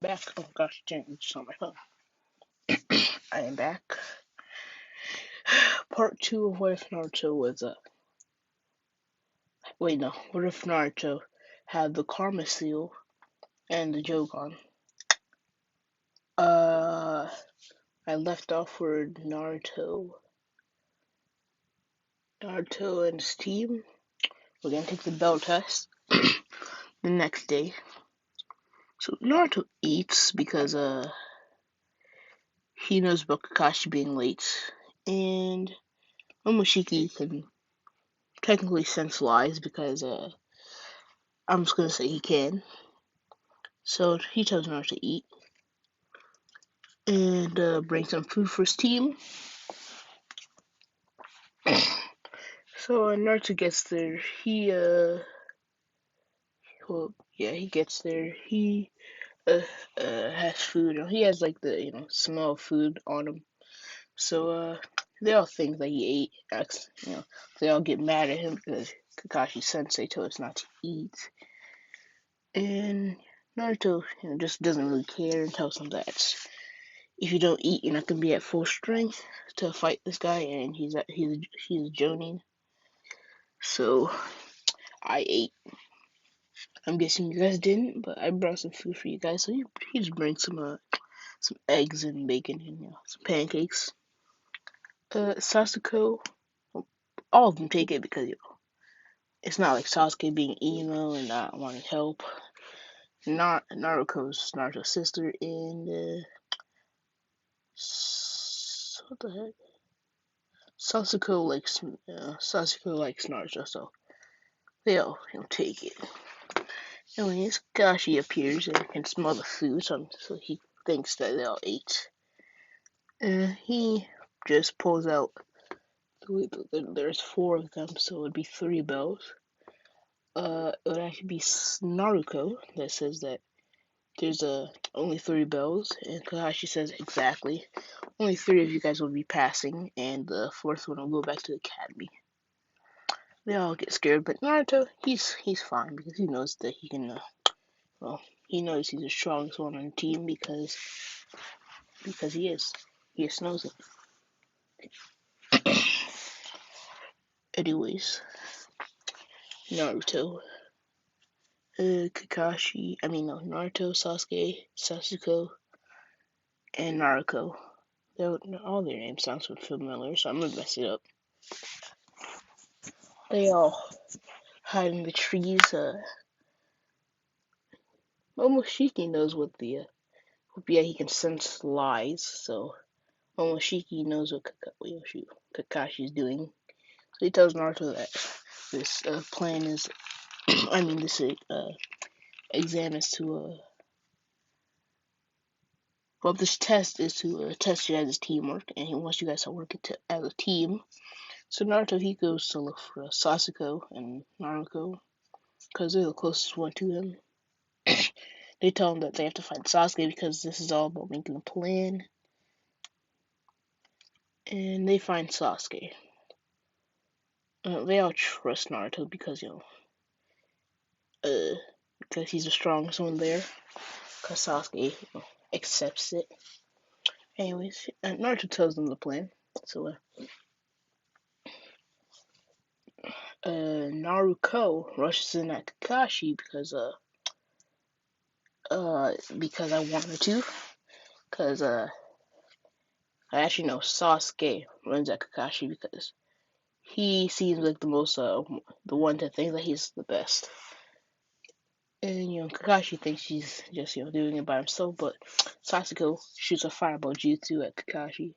Back. Oh gosh, dang, it's on my phone. I am back. Part two of what if Naruto was wait, no. What if Naruto had the Karma Seal and the jougan? Uh, I left off where Naruto and his team. We're gonna take the bell test the next day. So Naruto eats because he knows about Kakashi being late, and Momoshiki can technically sense lies because I'm just gonna say he can. So he tells Naruto to eat and bring some food for his team. So Naruto gets there. He gets there. He uh, has food. He has like the smell of food on him. So they all think that he ate. They all get mad at him because Kakashi Sensei told us not to eat, and Naruto just doesn't really care and tells him that if you don't eat, you're not gonna be at full strength to fight this guy, and he's a Jonin. So I ate. I'm guessing you guys didn't, but I brought some food for you guys. So he just bring some eggs and bacon and some pancakes. Sasuke, all of them take it because it's not like Sasuke being emo and not wanting help. Not Naruto's sister, and what the heck? Sasuke likes Naruto, so they'll take it. Anyways, Kashi appears and can smell the food, so he thinks that they all ate. He just pulls out. There's four of them, so it would be three bells. It would actually be Naruto that says that there's only three bells, and Kakashi says exactly. Only three of you guys will be passing, and the fourth one will go back to the academy. They all get scared, but Naruto, he's fine because he knows that he can. Well, he knows he's the strongest one on the team because he is. He just knows it. Anyways, Naruto, Naruto, Sasuke, and Naruto. All their names sound so familiar, so I'm gonna mess it up. They all hide in the trees. Momoshiki knows he can sense lies, so Momoshiki knows what Kakashi's doing. So he tells Naruto that this plan is, this exam is this test is to test you guys' teamwork, and he wants you guys to work as a team. So Naruto, he goes to look for Sasuke and Naruto, because they're the closest one to him. They tell him that they have to find Sasuke because this is all about making a plan. And they find Sasuke. They all trust Naruto because, because he's the strongest one there. Because Sasuke, accepts it. Anyways, Naruto tells them the plan. So, Naruto rushes in at Kakashi because I wanted to. Because, I actually know Sasuke runs at Kakashi because he seems like the one to think that he's the best. And, Kakashi thinks he's just, doing it by himself, but Sasuke shoots a fireball jutsu at Kakashi.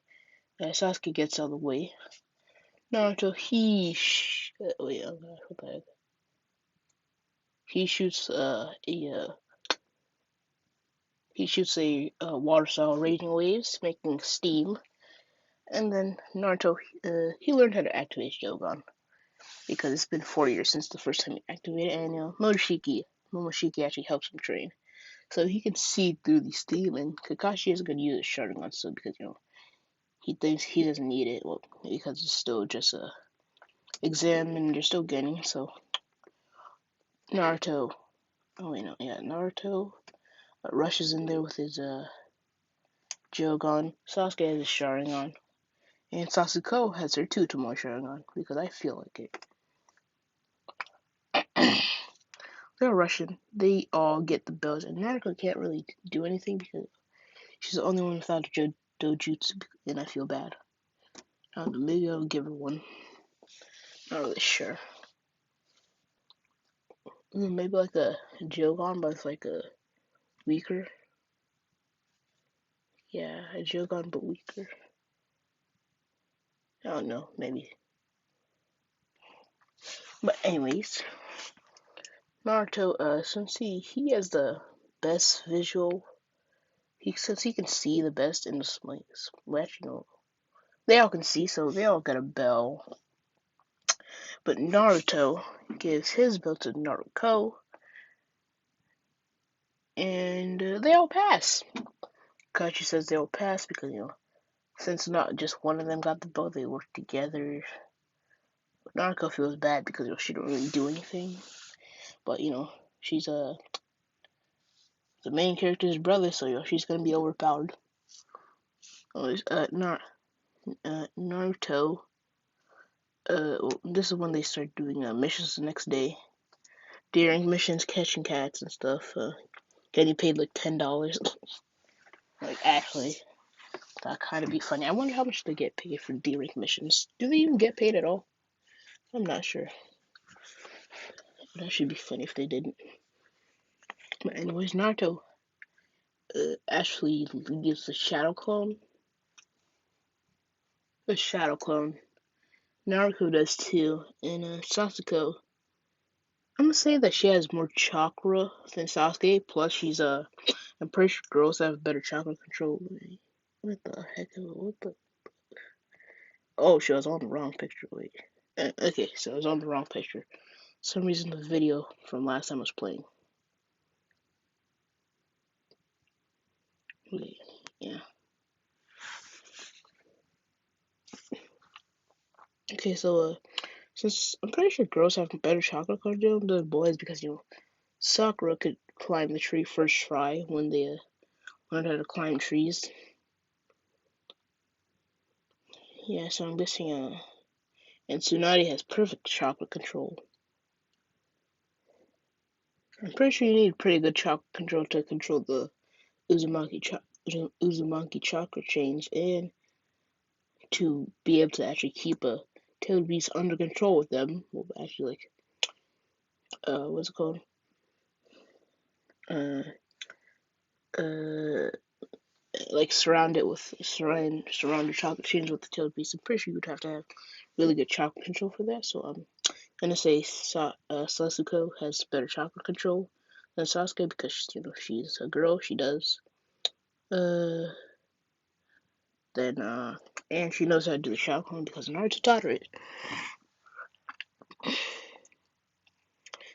Sasuke gets out of the way. Naruto, wait, oh gosh, what the heck? He shoots, a water style raging waves, making steam. And then Naruto, he learned how to activate Shogun because it's been 4 years since the first time he activated, and Momoshiki actually helps him train, so he can see through the steam. And Kakashi isn't gonna use his Sharingan still because he thinks he doesn't need it, well, because it's still just a exam and they're still getting. So Naruto, oh wait no, yeah, Naruto, rushes in there with his jougan. Sasuke has his Sharingan. And Sasuke has her two tomorrow Sharingan because I feel like it. They're Russian. They all get the belts, and Naruto can't really do anything because she's the only one without a dojutsu, and I feel bad. Maybe I'll give her one. Not really sure. Maybe like a Jogan, but it's like a weaker. Yeah, a Jogan, but weaker. I don't know, maybe. But anyways, Naruto, since he has the best visual, since he can see the best in the splash, they all can see, so they all got a bell. But Naruto gives his belt to Naruto, and they all pass. Kachi says they all pass because since not just one of them got the belt, they work together. Naruto feels bad because she don't really do anything, but she's the main character's brother, so she's gonna be overpowered. Naruto. This is when they start doing missions the next day. Daring missions, catching cats and stuff. Getting paid like $10. Like actually, that kind of be funny. I wonder how much they get paid for daring missions. Do they even get paid at all? I'm not sure. That should be funny if they didn't. But anyways, Naruto actually gives the shadow clone. The shadow clone. Naruto does too, and Sasuke. I'm gonna say that she has more chakra than Sasuke. Plus, I'm pretty sure girls have better chakra control. What the heck? What the? Oh, she was on the wrong picture. Wait. Okay, so I was on the wrong picture. For some reason, the video from last time was playing. Wait, yeah. Okay, so since I'm pretty sure girls have better chakra control than boys because Sakura could climb the tree first try when they learned how to climb trees. Yeah, so I'm guessing and Tsunade has perfect chakra control. I'm pretty sure you need pretty good chakra control to control the Uzumaki chakra chains and to be able to actually keep a tailed beast under control with them. Well, actually, what's it called? Uh, uh, like surround your chakra chains with the tailed beast. I'm pretty sure you would have to have really good chakra control for that. So I'm gonna say Sasuke has better chakra control than Sasuke because she's a girl. She does. Uh, then and she knows how to do the chakra because Naruto taught her it.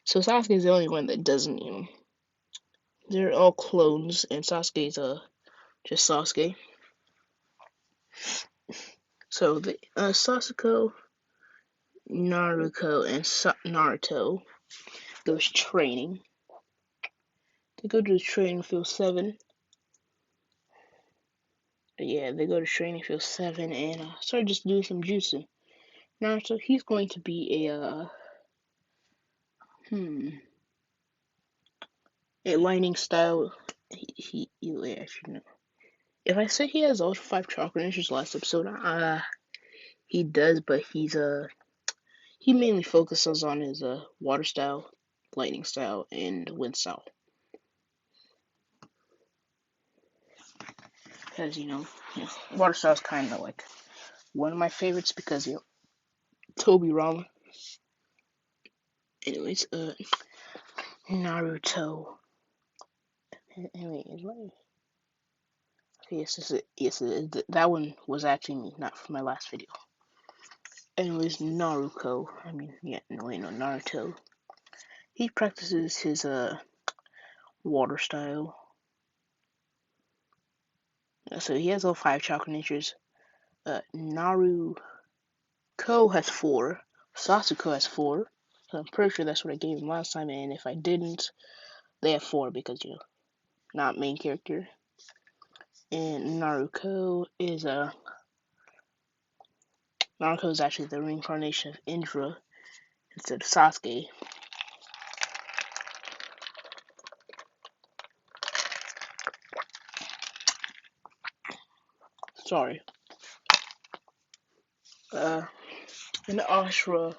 So Sasuke is the only one that doesn't. They're all clones, and Sasuke's just Sasuke. So the Sasuke, Naruto, and Naruto goes training. They go to the training field 7. Yeah, they go to training field 7 and start just doing some jutsu. Naruto, he's going to be a lightning style. He I should know. If I say he has Ultra 5 chakra ninjas last episode, he does, but he mainly focuses on his water style, lightning style, and wind style. Because water style is kind of like one of my favorites because Toby Rama. Anyways, Naruto. Anyways, yes, that one was actually me, not from my last video. Anyways, Naruto. Naruto. He practices his water style. So he has all 5 chakra natures. Naruto has 4. Sasuke has 4. So I'm pretty sure that's what I gave him last time, and if I didn't, they have 4 because not main character. And Naruto is actually the reincarnation of Indra instead of Sasuke. Sorry. And Ashura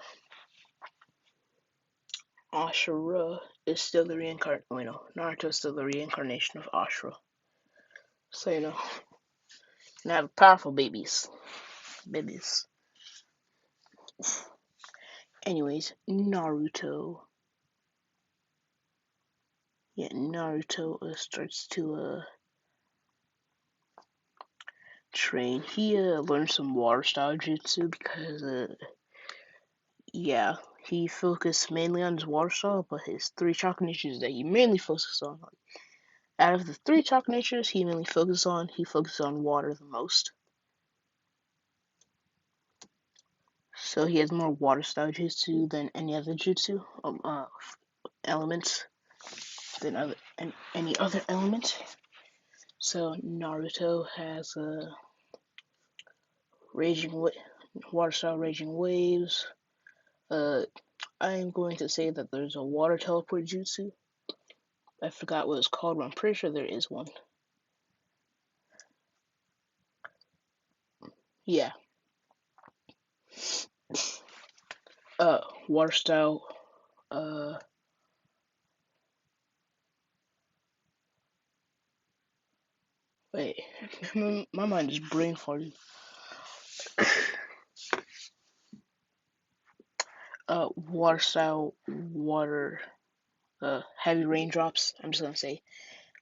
is still the reincarnation. Naruto is still the reincarnation of Ashura. So and have powerful babies. Anyways, Naruto. Yeah, Naruto starts to train. He learned some water style jutsu because he focused mainly on his water style, but his three chakra natures that he mainly focused on. Out of the three chakra natures he focused on water the most. So he has more water style jutsu than any other jutsu elements than any other element. So Naruto has a water style raging waves. I am going to say that there's a water teleport jutsu. I forgot what it's called, but I'm pretty sure there is one. Yeah. Water style. Wait. My mind is brain farting. Water style, heavy raindrops. I'm just gonna say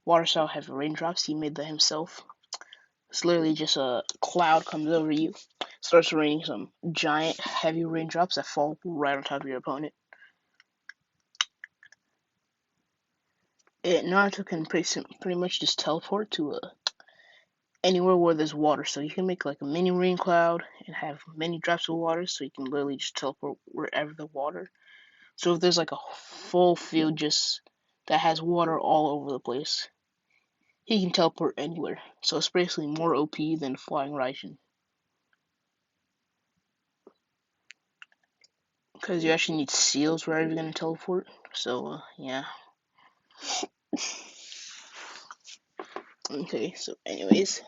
water style heavy raindrops. He made that himself. It's literally just a cloud comes over you, starts raining some giant heavy raindrops that fall right on top of your opponent. Naruto can pretty much just teleport to anywhere where there's water, so you can make like a mini rain cloud and have many drops of water, so you can literally just teleport wherever the water. So if there's like a full field just that has water all over the place, he can teleport anywhere. So it's basically more OP than flying Raijin. Because you actually need seals wherever you're going to teleport. So, yeah. Okay, so anyways,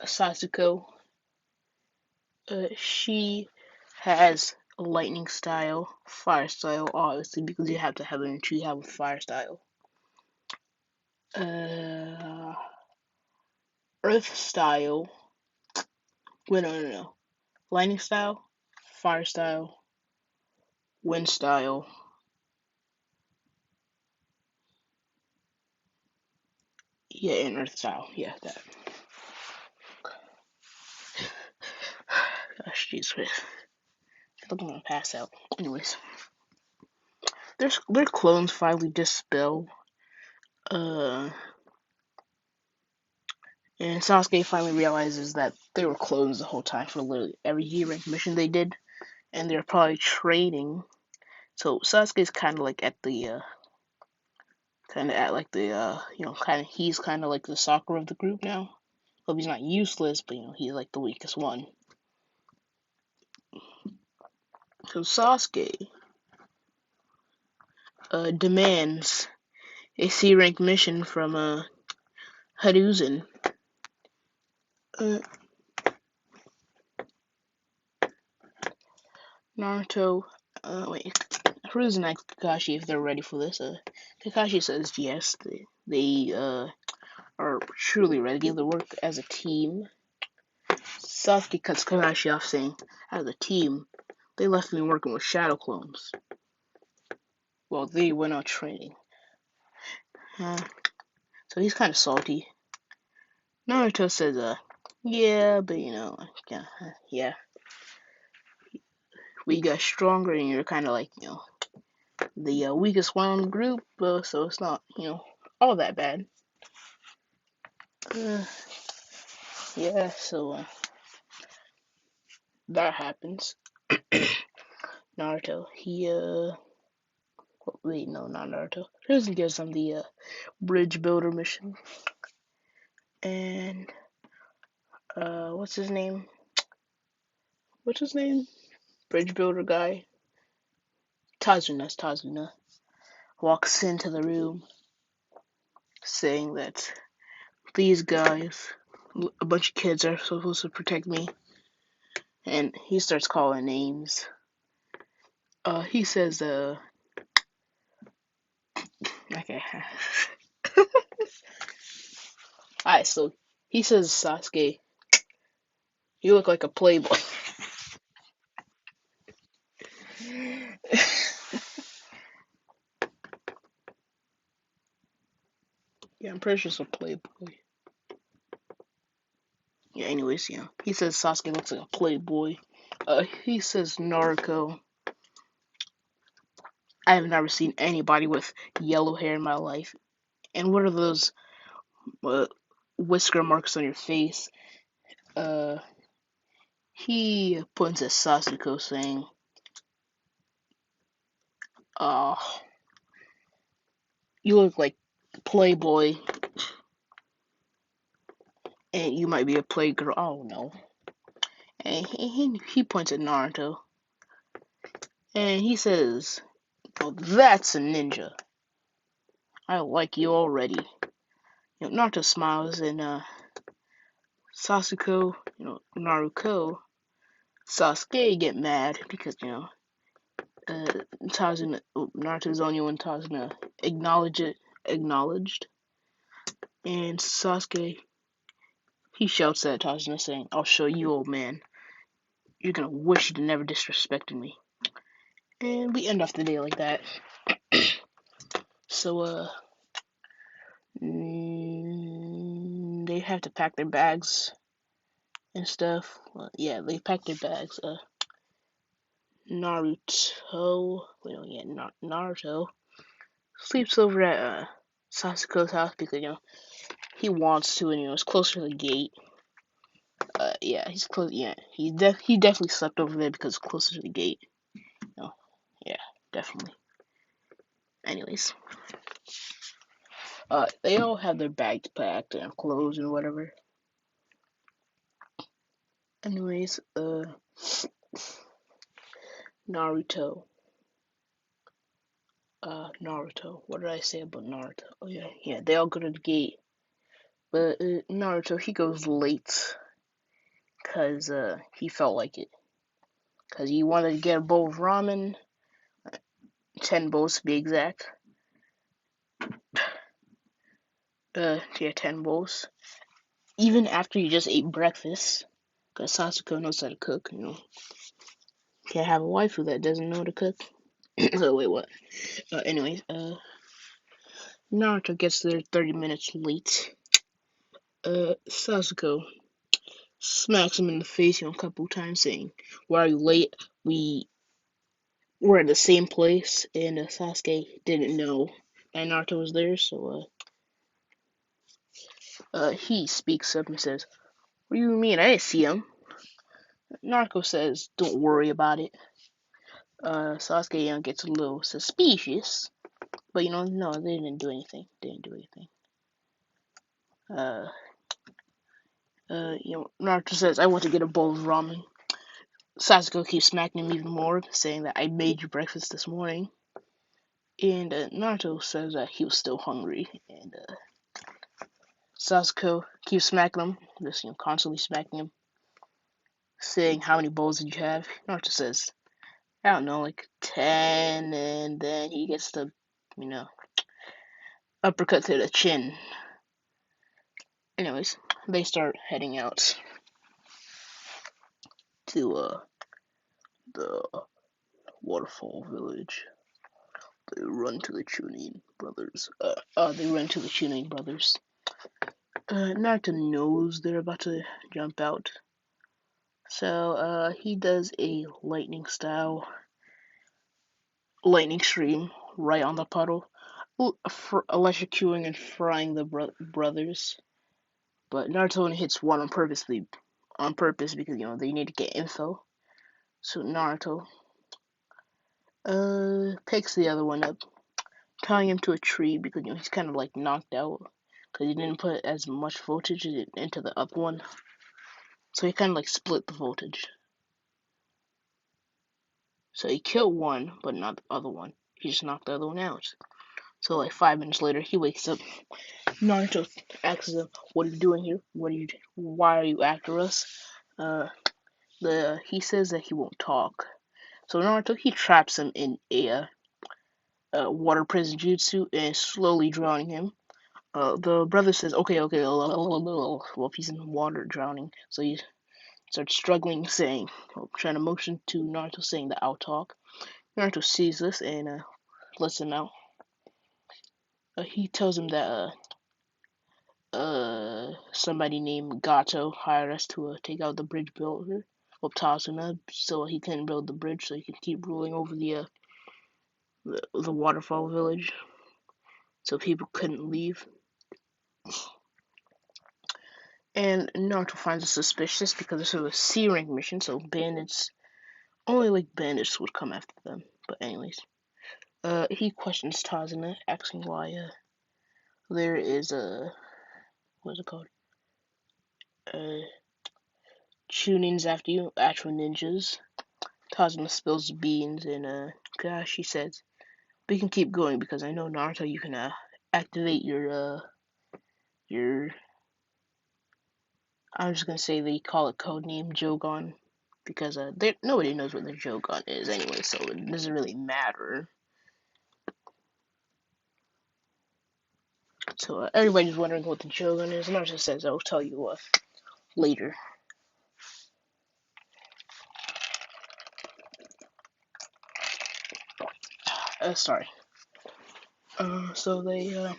Sasuko, she has a lightning style, fire style, obviously, because you have to have an entry you have with fire style. Earth style. Wait, no. Lightning style, fire style, wind style. Yeah, and earth style. Yeah, that. Gosh, jeez, Chris. I think I'm gonna pass out. Anyways, their clones finally dispel. And Sasuke finally realizes that they were clones the whole time for literally every E-rank mission they did, and they're probably training. So Sasuke's kind of like at the he's kind of like the Sakura of the group now. Hope he's not useless, but he's like the weakest one. So Sasuke demands a C-rank mission from Hiruzen. Naruto, Hiruzen asks Kakashi if they're ready for this. Kakashi says yes, they are truly ready to work as a team. Sasuke cuts Kakashi off, saying, as a team, they left me working with shadow clones. Well, they went out training. So he's kind of salty. Naruto says, yeah, but yeah. We got stronger and you're kind of like, the weakest one in the group, so it's not, all that bad. Yeah, so that happens. Naruto, he Wait, no, not Naruto. Hiruzen gives him the bridge builder mission, and what's his name? What's his name? Bridge builder guy. Tazuna walks into the room, saying that these guys, a bunch of kids, are supposed to protect me, and he starts calling names. He says, okay. Alright, so he says, Sasuke, you look like a playboy. Yeah, I'm pretty sure it's a playboy. Yeah, anyways, he says Sasuke looks like a playboy. He says, Naruto, I have never seen anybody with yellow hair in my life. And what are those uh, whisker marks on your face? Uh, he points at Sasuke, saying, "Oh, you look like Playboy, and you might be a playgirl." Oh no! And he points at Naruto, and he says, "Oh, that's a ninja. I like you already." Naruto smiles, and Sasuke, Naruto, Sasuke get mad because Tazuna, Naruto's the only one Tazuna acknowledged, and Sasuke, he shouts at Tazuna saying, "I'll show you, old man. You're gonna wish you'd never disrespected me." And we end off the day like that. So, they have to pack their bags and stuff. Yeah, they pack their bags. Naruto sleeps over at Sasuke's house because he wants to, and it's closer to the gate. Yeah, he's close. Yeah, he definitely slept over there because it's closer to the gate. Yeah, definitely. Anyways, they all have their bags packed and clothes and whatever. Anyways, Naruto. Naruto. What did I say about Naruto? Oh yeah. They all go to the gate, but Naruto, he goes late because he felt like it. Because he wanted to get a bowl of ramen, 10 bowls to be exact. Yeah, 10 bowls. Even after you just ate breakfast, because Sasuke knows how to cook. Can't have a waifu that doesn't know how to cook. So wait, what? Anyways, Naruto gets there 30 minutes late. Sasuke smacks him in the face, a couple times, saying, "Why are you late? We're at the same place," and Sasuke didn't know that Naruto was there, so he speaks up and says, "What do you mean? I didn't see him." Naruto says, "Don't worry about it." Sasuke gets a little suspicious, but no, they didn't do anything. Uh, Naruto says, "I want to get a bowl of ramen." Sasuke keeps smacking him even more, saying that I made you breakfast this morning. And Naruto says that he was still hungry, and Sasuke keeps smacking him, just constantly smacking him, saying, "How many bowls did you have?" Naruto says, "I don't know, like 10," and then he gets the, uppercut to the chin. Anyways, they start heading out to the waterfall village. They run to the Chunin brothers. Naruto knows they're about to jump out, so he does a lightning stream right on the puddle, electrocuting and frying the brothers. But Naruto only hits one on purpose because they need to get info. So Naruto Picks the other one up, tying him to a tree because he's kind of like knocked out because he didn't put as much voltage into the up one, so he kind of like split the voltage. So he killed one, but not the other one. He just knocked the other one out. So like 5 minutes later, he wakes up. Naruto asks him, "What are you doing here? Why are you after us?" He says that he won't talk. So Naruto he traps him in a water prison jutsu and slowly drowning him. The brother says, "Okay, okay." Well, he's in water drowning, so he starts struggling, saying, trying to motion to Naruto, saying that I'll talk. Naruto sees this and lets him out. He tells him that somebody named Gato hired us to take out the bridge builder of Tazuna, so he can build the bridge so he can keep ruling over the waterfall village, so people couldn't leave. And Naruto finds it suspicious because this is a C rank mission, so bandits, only like bandits would come after them. But anyways, he questions Tazuna, asking why there is a what's it called? Chunins after you, actual ninjas. Tazuna spills the beans and she says, "We can keep going because I know Naruto. You can activate your I'm just gonna say they call it codename jougan because nobody knows what the jougan is anyway, so it doesn't really matter. So everybody's wondering what the jougan is, and Naruto says, "I'll tell you later." Sorry. So they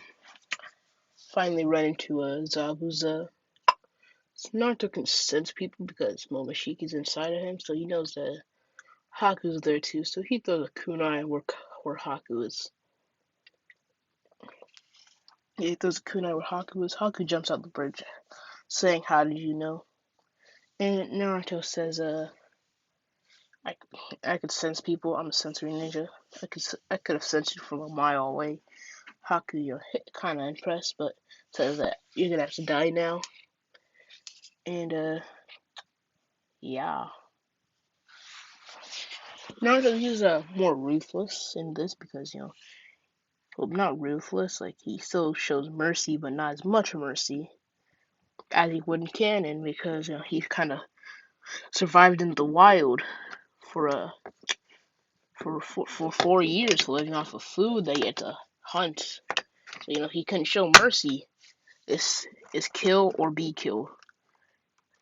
finally run into Zabuza. Naruto can sense people because Momoshiki's inside of him, so he knows that Haku's there too. So he throws a kunai where Haku is. Yeah, he throws a kunai where Haku is. Haku jumps out the bridge, saying, "How did you know?" And Naruto says, I, I could sense people. I'm a sensory ninja. I could have sensed you from a mile away." Haku, you're kind of impressed, but says that you're gonna have to die now. And yeah. Naruto, he's more ruthless in this because, well, not ruthless, like he still shows mercy, but not as much mercy as he would in canon because, he kind of survived in the wild for for 4 years, living off of food that he had to hunt. So, he couldn't show mercy. It's kill or be killed.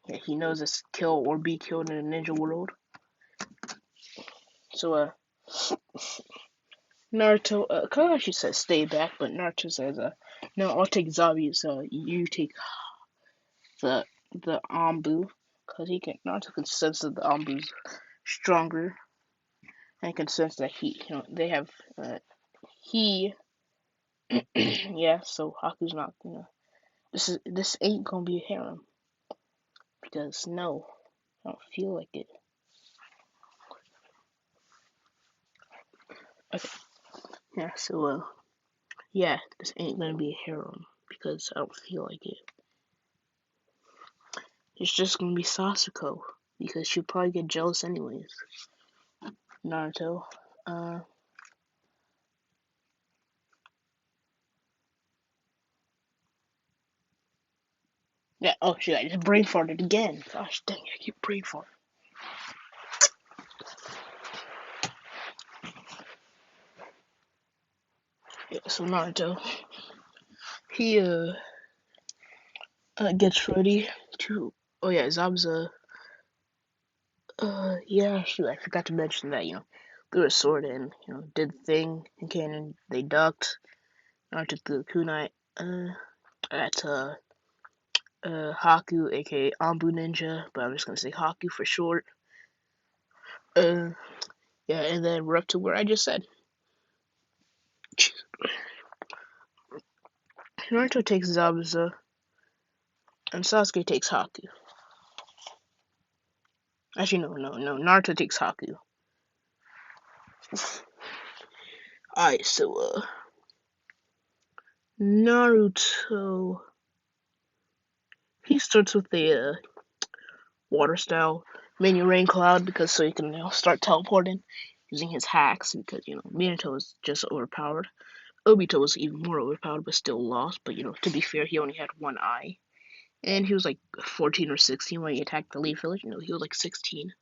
Yeah, he knows it's kill or be killed in the ninja world. So, Naruto, Kakashi says stay back, but Naruto says, no, I'll take Zabu's, you take the Ambu, because Naruto can sense that the Ambu's stronger, and can sense that they have, he, yeah, so Haku's not, this ain't gonna be a harem, because no, I don't feel like it. Okay, yeah, so, yeah, this ain't gonna be a harem, because I don't feel like it. It's just gonna be Sasuke, because she'll probably get jealous anyways. Naruto, yeah, oh shit, I just brain farted again. Gosh dang, I keep brain farting. Yeah, so Naruto, he gets ready to. Oh yeah, Zabuza. Yeah, shoot, I forgot to mention that threw a sword in, did the thing in canon. They ducked. Naruto threw the kunai at Haku, aka Ambu Ninja, but I'm just gonna say Haku for short. Uh, yeah, and then we're up to where I just said. Naruto takes Zabuza, and Sasuke takes Haku. Actually, no. Naruto takes Haku. Alright, so, Naruto, he starts with the, water style mini rain cloud because so he can start teleporting using his hacks because Minato was just overpowered. Obito was even more overpowered but still lost. But to be fair, he only had one eye, and he was like 14 or 16 when he attacked the Leaf Village. He was like 16.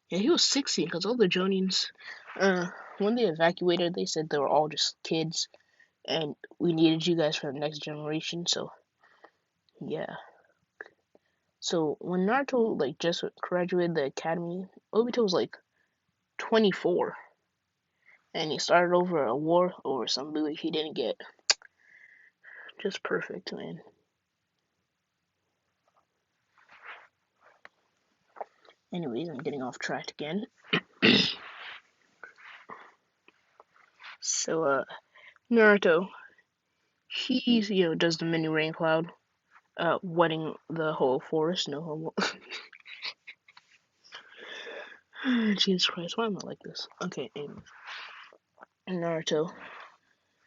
Yeah, he was 16 because all the Jonins, when they evacuated, they said they were all just kids, and we needed you guys for the next generation. So yeah. So when Naruto like just graduated the academy, Obito was like 24, and he started over a war over some village he didn't get. Just perfect, man. Anyways, I'm getting off track again. So, Naruto, he's, does the mini rain cloud, wetting the whole forest. No homo. Jesus Christ, why am I like this? Okay, and Naruto.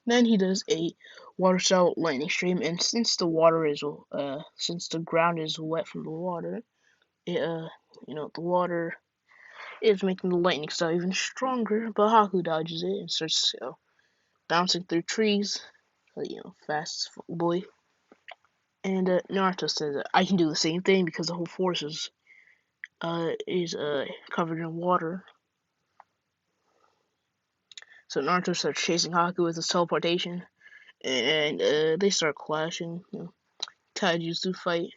Then he does a water style lightning stream, and since since the ground is wet from the water, it, the water is making the lightning style even stronger. But Haku dodges it and starts, bouncing through trees, fast boy. And Naruto says, "I can do the same thing because the whole forest is covered in water." So Naruto starts chasing Haku with his teleportation, and they start clashing. Taijutsu fight.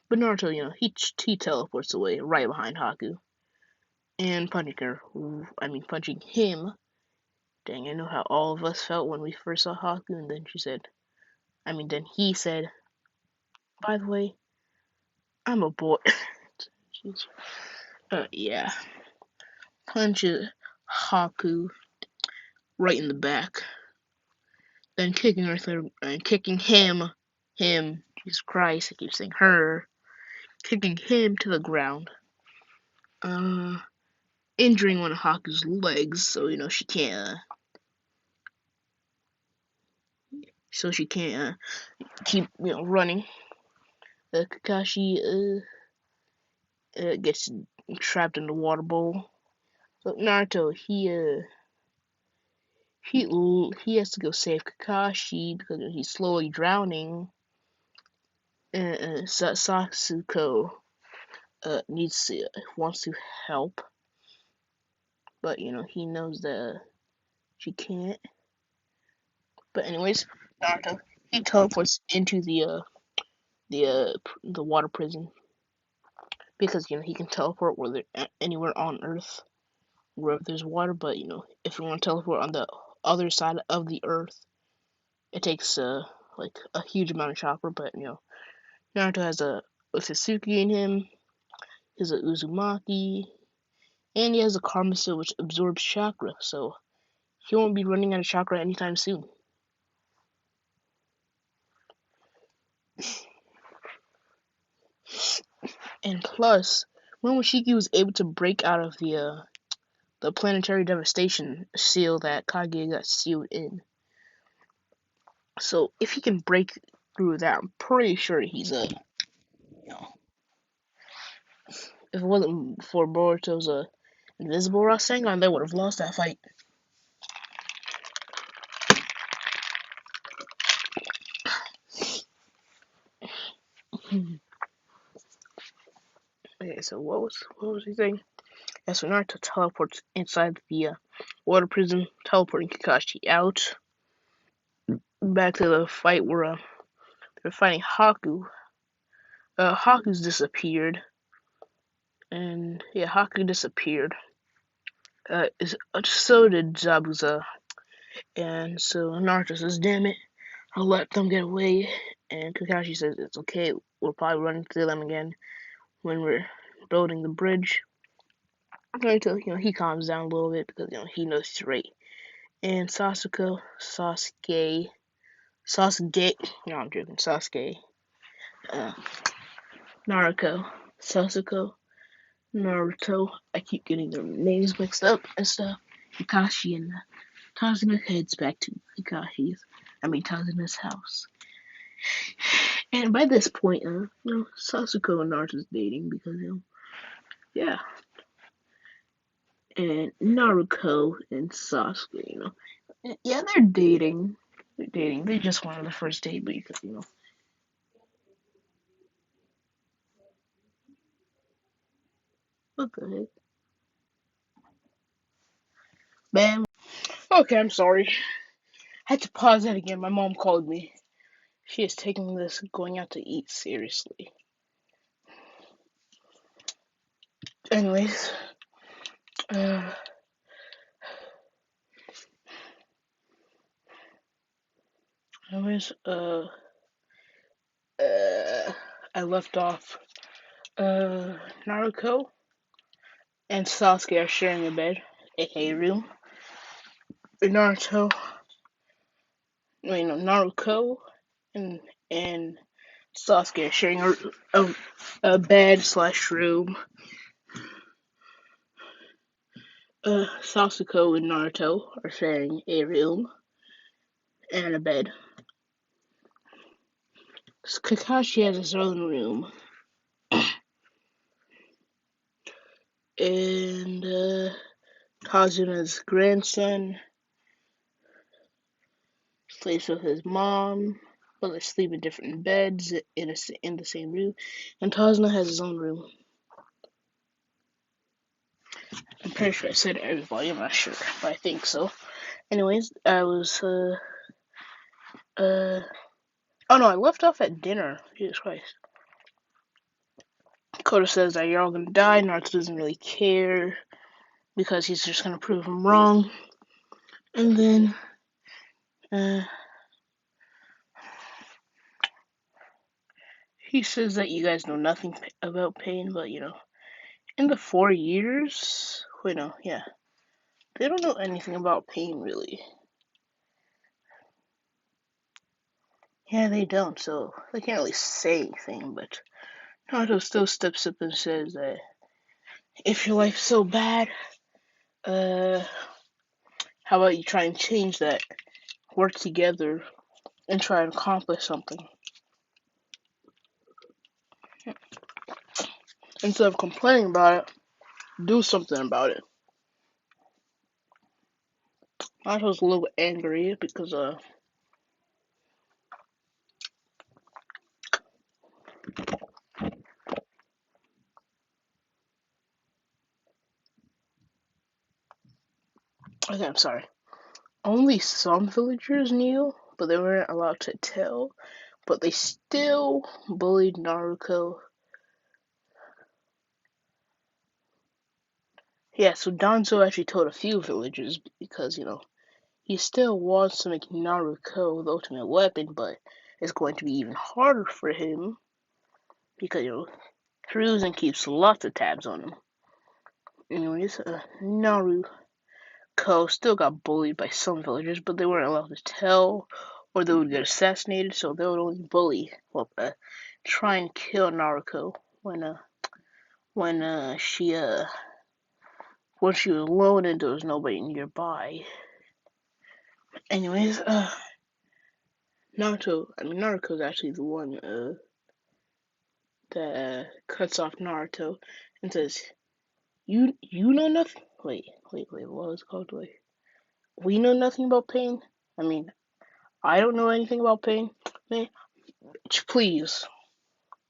But Naruto, he teleports away right behind Haku and punching him. Dang, I know how all of us felt when we first saw Haku, and then then he said, "By the way, I'm a boy." Jeez. Yeah. Punches Haku right in the back, then kicking her through, and kicking him. Jesus Christ, I keep saying her, kicking him to the ground. Injuring one of Haku's legs, so she can't keep running. Kakashi gets trapped in the water bowl. So Naruto he has to go save Kakashi because he's slowly drowning. Sasuke wants to help, but he knows that she can't. But anyways, Naruto he teleports into the water prison because he can teleport anywhere on Earth wherever there's water. But if you want to teleport on the other side of the Earth, it takes like a huge amount of chakra. But Naruto has a Sasuke in him. He has a Uzumaki, and he has a Karma Seal which absorbs chakra. So he won't be running out of chakra anytime soon. And plus, when Momoshiki was able to break out of the planetary devastation seal that Kage got sealed in. So if he can break through that, I'm pretty sure he's if it wasn't for Boruto's invisible Rasengan, they would have lost that fight. Okay, so what was he saying? As for Naruto teleports inside the water prison, teleporting Kakashi out. Back to the fight where they're fighting Haku. Haku's disappeared, and yeah, Haku disappeared. So did Zabuza, and so Naruto says, "Damn it, I'll let them get away." And Kakashi says, "It's okay. We'll probably run into them again when we're building the bridge." Naruto, he calms down a little bit because he knows he's right. And Sasuke, no, I'm joking. Sasuke, Naruto, Sasuke, Naruto. I keep getting their names mixed up and stuff. Kakashi and Kazuma heads back to Tazuna's house. And by this point, Sasuke and Naruto's dating because, yeah. And Naruto and Sasuke, yeah, they're dating. They're dating. They just wanted the first date because, what the heck? Man. Okay, I'm sorry. I had to pause that again. My mom called me. She is taking this going out to eat seriously. Anyways, uh, anyways, I left off. Naruto and Sasuke are sharing a bed, aka room. Naruto, Naruto and Sasuke are sharing a bed slash room. Sasuke and Naruto are sharing a room and a bed. Kakashi has his own room. And Kazuna's grandson sleeps with his mom. Well, they sleep in different beds in the same room. And Kazuna has his own room. I'm pretty sure I said everybody. I'm not sure, but I think so. Anyways, I was oh no, I left off at dinner. Jesus Christ. Koda says that you're all gonna die. Naruto doesn't really care because he's just gonna prove him wrong. And then he says that you guys know nothing about pain, but in the 4 years, wait no, yeah, they don't know anything about pain really. Yeah, they don't, so they can't really say anything. But Naruto still steps up and says that if your life's so bad, how about you try and change that? Work together and try and accomplish something. Instead of complaining about it, do something about it. Naruto's a little angry because okay, I'm sorry. Only some villagers knew, but they weren't allowed to tell. But they still bullied Naruto. Yeah, so Danzo actually told a few villagers because, he still wants to make Naruto the ultimate weapon, but it's going to be even harder for him because, Hiruzen keeps lots of tabs on him. Anyways, Naruto still got bullied by some villagers, but they weren't allowed to tell or they would get assassinated, so they would only bully, try and kill Naruto when she was alone and there was nobody nearby. Anyways, Naruto's actually the one that cuts off Naruto and says, "You know nothing." Wait, what was it called? Wait, we know nothing about pain. I don't know anything about pain. Man,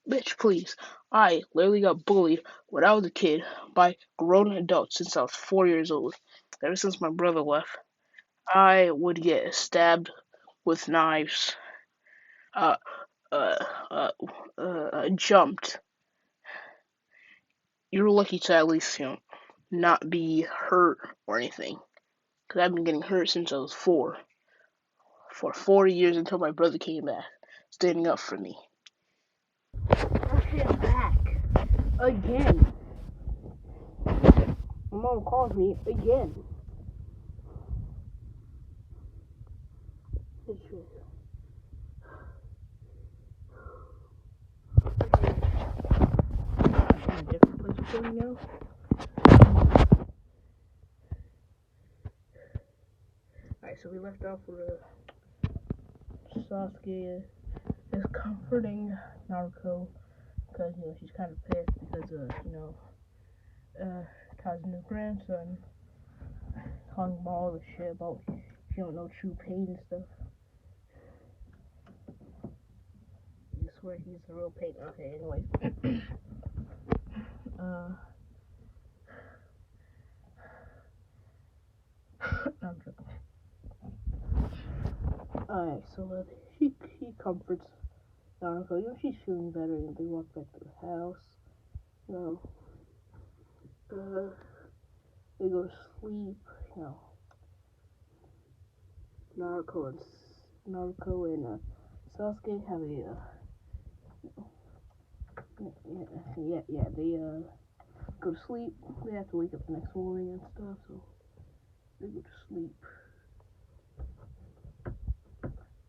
bitch, please. I literally got bullied when I was a kid by grown adults since I was 4 years old. Ever since my brother left, I would get stabbed with knives, uh, jumped. You're lucky to at least, not be hurt or anything. Because I've been getting hurt since I was 4. For 4 years until my brother came back, standing up for me. Okay, I'm back. Again. My mom calls me again. It's true. I'm in a different place for you now. so we left off with Sasuke is comforting Naruto because she's kind of pissed because Kazuna's grandson calling him all the shit about she don't know true pain and stuff. I swear he's the real pain. Okay, anyway. I'm joking. Alright, so he comforts Naruto. She's feeling better, and they walk back to the house. They go to sleep. Naruto and Sasuke have they go to sleep. They have to wake up the next morning and stuff, so they go to sleep.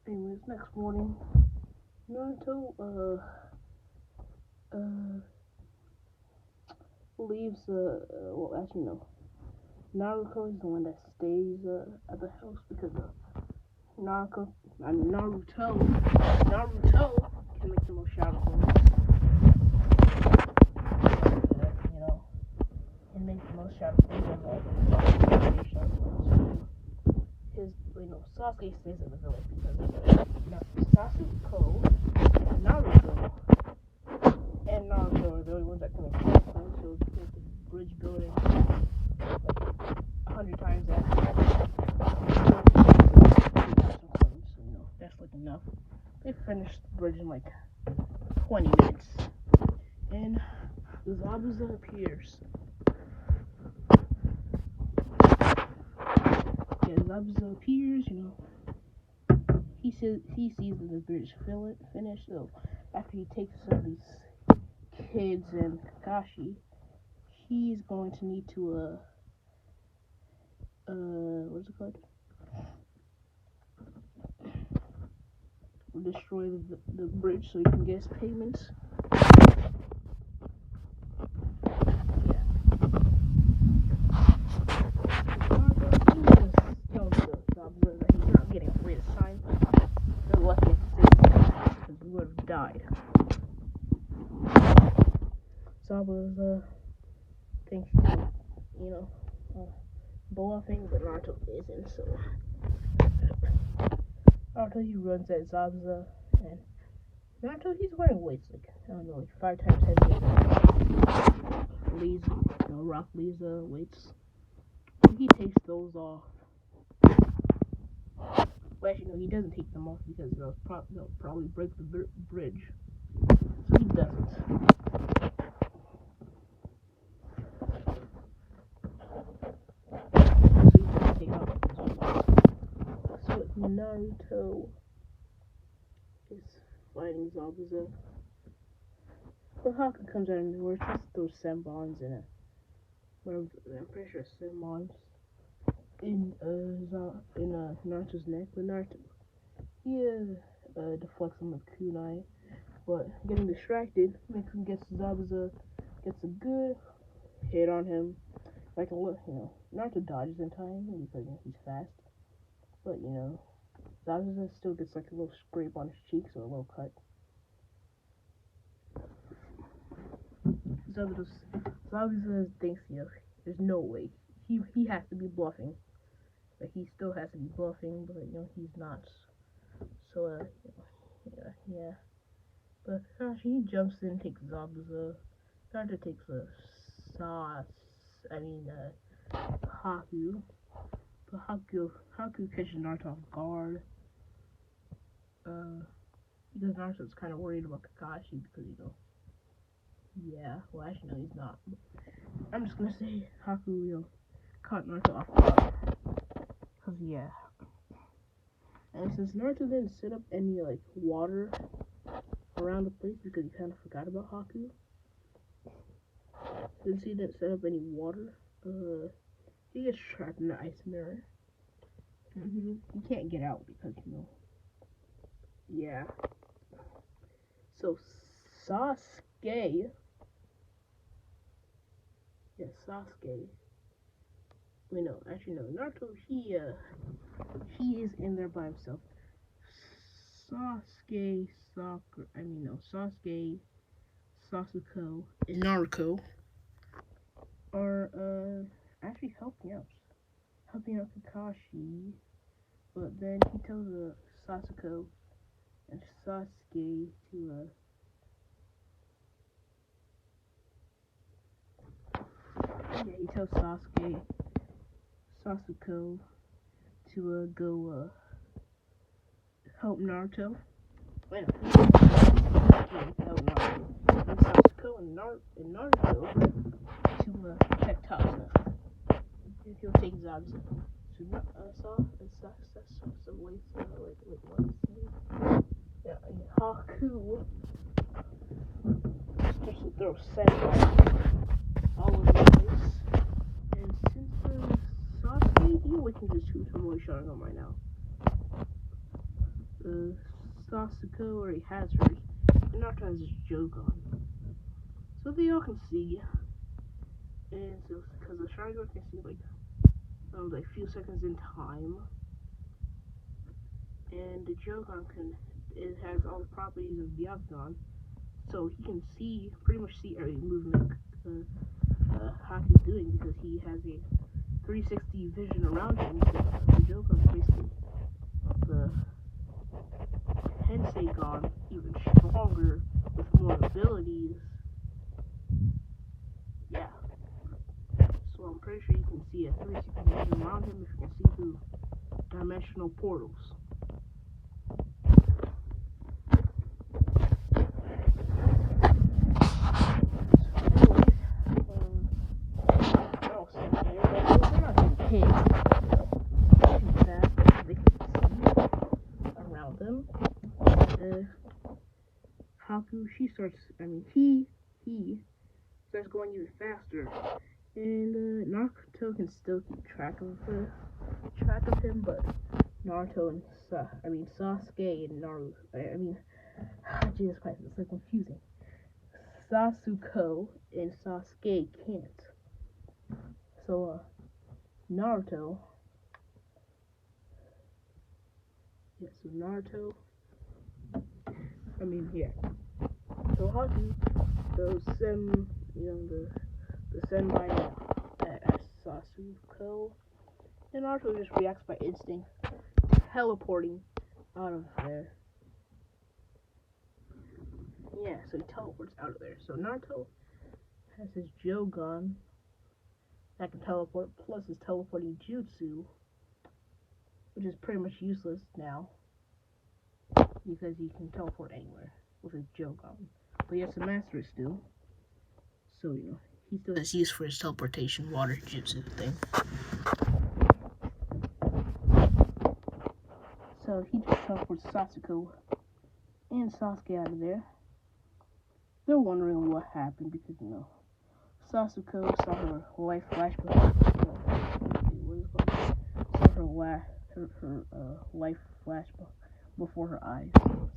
Anyways, next morning, Naruto leaves. Naruto is the one that stays at the house because Naruto can make the most shadow clones. Can make the most shadow clones and Sasuke stays in the village because Sasuke and Naruto are the only ones that can make shadow clones, so the bridge building 100 times that. That's like enough. They finished the bridge in like 20 minutes. And Zabuza appears. Yeah, Zabuza appears, He sees that the bridge is finished, so after he takes some of these kids and Kakashi, he's going to need to what's it called? Destroy the bridge so he can get his payments. He's not getting away this time. They're lucky to save because he would have died. Zabuza thinks he's bluffing, but Naruto isn't, so Naruto, he runs at Zabuza, and Naruto, he's wearing weights, like 5 times heavier than Lee's, Rock Lee's weights. He takes those off. Well, actually, no, he doesn't take them off because they'll probably break the bridge. So he doesn't. So Naruto is fighting Zabuza. But Haku comes out and we're just those Senbons in it. I'm pretty sure Senbons in Naruto's neck. But Naruto, he deflects him with kunai. But getting distracted makes him gets a good hit on him. Like Naruto dodges in time because he's fast. But Zabuza still gets like a little scrape on his cheeks or a little cut. Zabuza thinks there's no way he has to be bluffing. But he still has to be bluffing, but he's not. So yeah. But Kakashi, he jumps in and takes Zabuza. Naruto takes Haku. But Haku catches Naruto off guard. Because Naruto's kind of worried about Kakashi because well actually no, he's not. I'm just gonna say Haku caught Naruto off guard. Cause and since Naruto didn't set up any water around the place because he kind of forgot about Haku. Since he didn't set up any water, he gets trapped in the ice mirror. He can't get out because So Sasuke. Wait, no, actually no. Naruto, he is in there by himself. Sasuke, Sasuke, Sasuke, and Naruto are actually helping out Kakashi, but then he tells Sasuke and Sasuke to he tells Sasuke to go help Naruto. Wait, help Naruto. And Sasuke and Naruto to protect Tatsuya. He'll take Zabuza. So wait, yeah, and Haku starts to throw sand all over the place. And since Sasuke, he awakens his true Tomoe Sharingan right now. Sasuke already has hers, and Naruto has his jougan. So they all can see. And so, because the Sharingan can see like a few seconds in time, and the jougan it has all the properties of Byakugan, so he can pretty much see every movement Haku's doing because he has a 360 vision around him. So the jougan is basically the Hensegon, even stronger with more abilities. Yeah. So I'm pretty sure you can see a 360 vision around him if you can see through dimensional portals. Haku, he starts going even faster, and Naruto can still keep track of him, but Naruto and Sasuke and Naruto, Jesus Christ, it's so confusing. Sasuke and Sasuke can't. So Naruto, So Haku, the senpai at Sasuke, and Naruto just reacts by instinct, teleporting out of there. Yeah, so he teleports out of there. So Naruto has his jougan that can teleport, plus his teleporting jutsu, which is pretty much useless now because he can teleport anywhere with his jougan. But he has to master it still. So, he still has use for his teleportation water jutsu thing. So he just teleports Sasuke and Sasuke out of there. They're wondering what happened because, Sasuke saw her life flash before her life flash before her eyes.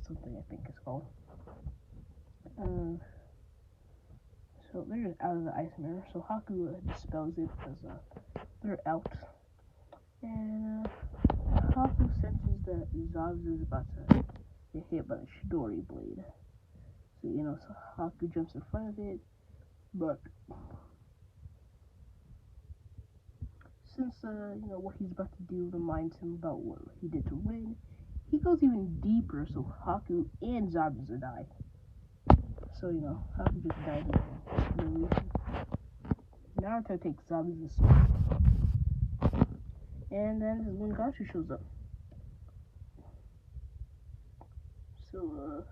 Something I think it's called. So they're just out of the ice mirror. So Haku dispels it because they're out. And Haku senses that Zabuza is about to get hit by the Chidori blade. So, so Haku jumps in front of it. But since, what he's about to do reminds him about what he did to Rin, he goes even deeper so Haku and Zabuza die. So, Haku just dies in Naruto takes Zabuza's sword. And then his one Gachu shows up. So,